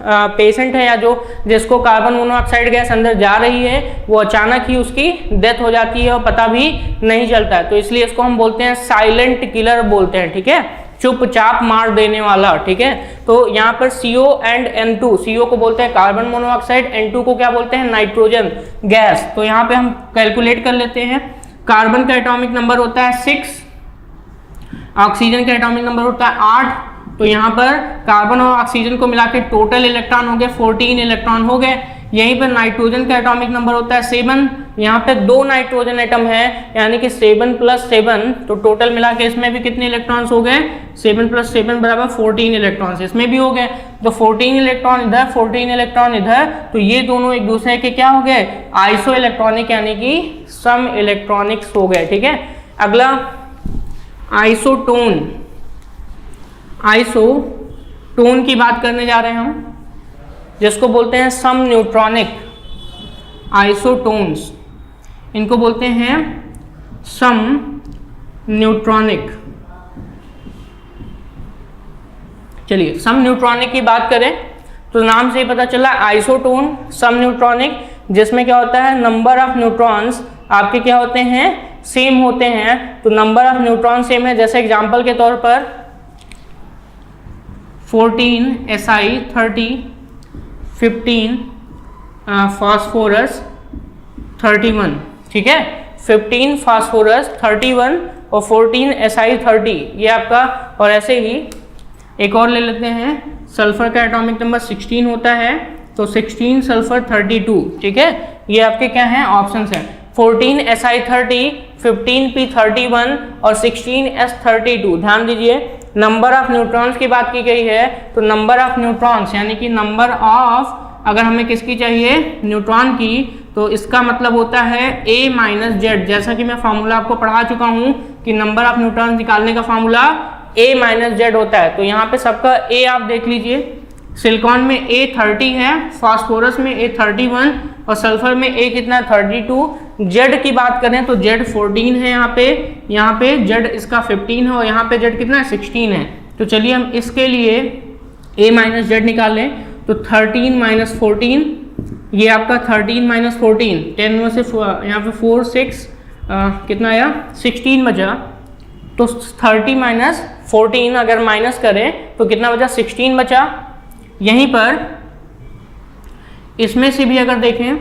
पेशेंट है या जो जिसको कार्बन मोनोऑक्साइड गैस अंदर जा रही है वो अचानक ही उसकी डेथ हो जाती है और पता भी नहीं चलता है, तो इसलिए इसको हम बोलते हैं साइलेंट किलर बोलते हैं, ठीक है, चुपचाप मार देने वाला, ठीक है। तो यहाँ पर CO एंड N2, CO को बोलते हैं कार्बन मोनोऑक्साइड, N2 को क्या बोलते हैं, नाइट्रोजन गैस। तो यहाँ पे हम कैलकुलेट कर लेते हैं। कार्बन का एटॉमिक नंबर होता है 6, ऑक्सीजन का एटॉमिक नंबर होता है 8। तो यहाँ पर कार्बन और ऑक्सीजन को मिला के टोटल इलेक्ट्रॉन हो गए 14 इलेक्ट्रॉन हो गए। यहीं पर नाइट्रोजन का एटॉमिक नंबर होता है 7। यहाँ पे 2 नाइट्रोजन एटम है यानी कि 7 + 7, तो टोटल मिला के इसमें भी कितने इलेक्ट्रॉन्स हो गए, 7 + 7 बराबर 14 इलेक्ट्रॉन्स इसमें भी हो गए। तो 14 इलेक्ट्रॉन इधर, 14 इलेक्ट्रॉन इधर, तो ये दोनों एक दूसरे के क्या हो गए, आइसो इलेक्ट्रॉनिक यानी कि सम इलेक्ट्रॉनिक्स हो गए, ठीक है। अगला आइसोटोन, आइसोटोन की बात करने जा रहे हैं हम। जिसको बोलते हैं सम न्यूट्रॉनिक आइसोटोन्स, इनको बोलते हैं सम न्यूट्रॉनिक। चलिए सम न्यूट्रॉनिक की बात करें तो नाम से ही पता चला आइसोटोन सम न्यूट्रॉनिक, जिसमें क्या होता है नंबर ऑफ न्यूट्रॉन्स आपके क्या होते हैं सेम होते हैं। तो नंबर ऑफ न्यूट्रॉन सेम है, जैसे एग्जांपल के तौर पर 14 Si30, 15 फास्फोरस 31, ठीक है 15 फास्फोरस 31 और 14 Si30 ये आपका। और ऐसे ही एक और ले लेते हैं, सल्फर का एटॉमिक नंबर 16 होता है, तो 16 सल्फर 32, ठीक है। ये आपके क्या हैं ऑप्शंस हैं, 14 Si30, 15 P31 और 16 S32। ध्यान दीजिए नंबर ऑफ न्यूट्रॉन्स की बात की गई है, तो नंबर ऑफ न्यूट्रॉन्स यानी कि नंबर ऑफ अगर हमें किसकी चाहिए न्यूट्रॉन की, तो इसका मतलब होता है A माइनस जेड। जैसा कि मैं फार्मूला आपको पढ़ा चुका हूँ कि नंबर ऑफ न्यूट्रॉन्स निकालने का फार्मूला A माइनस जेड होता है। तो यहाँ पे सबका A आप देख लीजिए, सिलिकॉन में A 30 है, फास्फोरस में A 31 और सल्फर में A कितना 32। जेड की बात करें तो जेड 14 है, यहाँ पे जेड इसका 15 है और यहाँ पे जेड कितना है 16 है। तो चलिए हम इसके लिए A माइनस जेड निकाल लें, तो 13 माइनस 14, ये आपका 13 माइनस 14, 10 में से यहाँ पे 4 6 कितना आया 16 बचा। तो 30 माइनस 14 अगर माइनस करें तो कितना बचा 16 बचा। यहीं पर इसमें से भी अगर देखें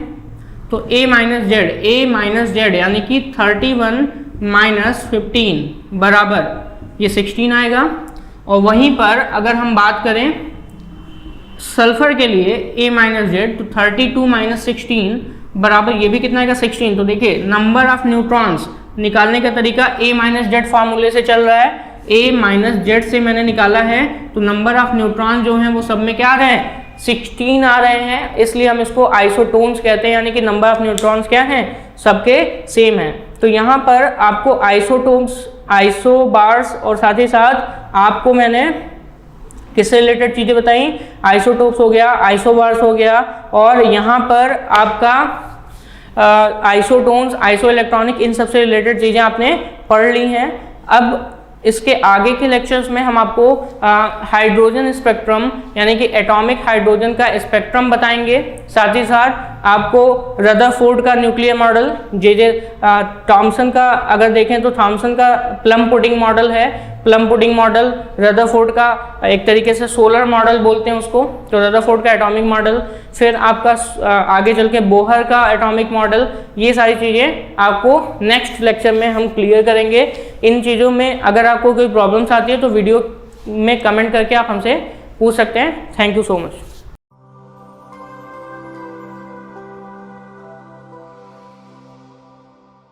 तो A माइनस जेड यानी कि 31 माइनस 15 बराबर ये 16 आएगा। और वहीं पर अगर हम बात करें सल्फर के लिए A माइनस जेड, तो 32 माइनस 16 बराबर ये भी कितना आएगा 16। तो देखिए नंबर ऑफ न्यूट्रॉन्स निकालने का तरीका A माइनस जेड फार्मूले से चल रहा है, A माइनस जेड से मैंने निकाला है, तो नंबर ऑफ न्यूट्रॉन जो हैं वो सब में क्या आ रहे हैं 16 आ रहे हैं, इसलिए हम इसको आइसोटोन्स कहते हैं, यानी कि नंबर ऑफ न्यूट्रॉन्स क्या हैं सबके सेम है। तो यहाँ पर आपको आइसोटोन्स आइसोबार्स और साथ ही साथ आपको मैंने किससे रिलेटेड चीज़ें बताई, आइसोटोप्स हो गया, आइसोबार्स हो गया, और यहाँ पर आपका आइसोटोन्स आइसो इलेक्ट्रॉनिक, इन सबसे रिलेटेड चीज़ें आपने पढ़ ली हैं। अब इसके आगे के लेक्चर्स में हम आपको हाइड्रोजन स्पेक्ट्रम यानी कि एटॉमिक हाइड्रोजन का स्पेक्ट्रम बताएंगे, साथ ही साथ आपको रदरफोर्ड का न्यूक्लियर मॉडल, जे थॉमसन का अगर देखें तो थॉमसन का प्लम पुडिंग मॉडल है, प्लम पुडिंग मॉडल, रदरफोर्ड का एक तरीके से सोलर मॉडल बोलते हैं उसको, तो रदरफोर्ड का एटॉमिक मॉडल, फिर आपका आगे चल के बोहर का एटॉमिक मॉडल, ये सारी चीज़ें आपको नेक्स्ट लेक्चर में हम क्लियर करेंगे। इन चीज़ों में अगर आपको कोई प्रॉब्लम्स आती है तो वीडियो में कमेंट करके आप हमसे पूछ सकते हैं। Thank you so much.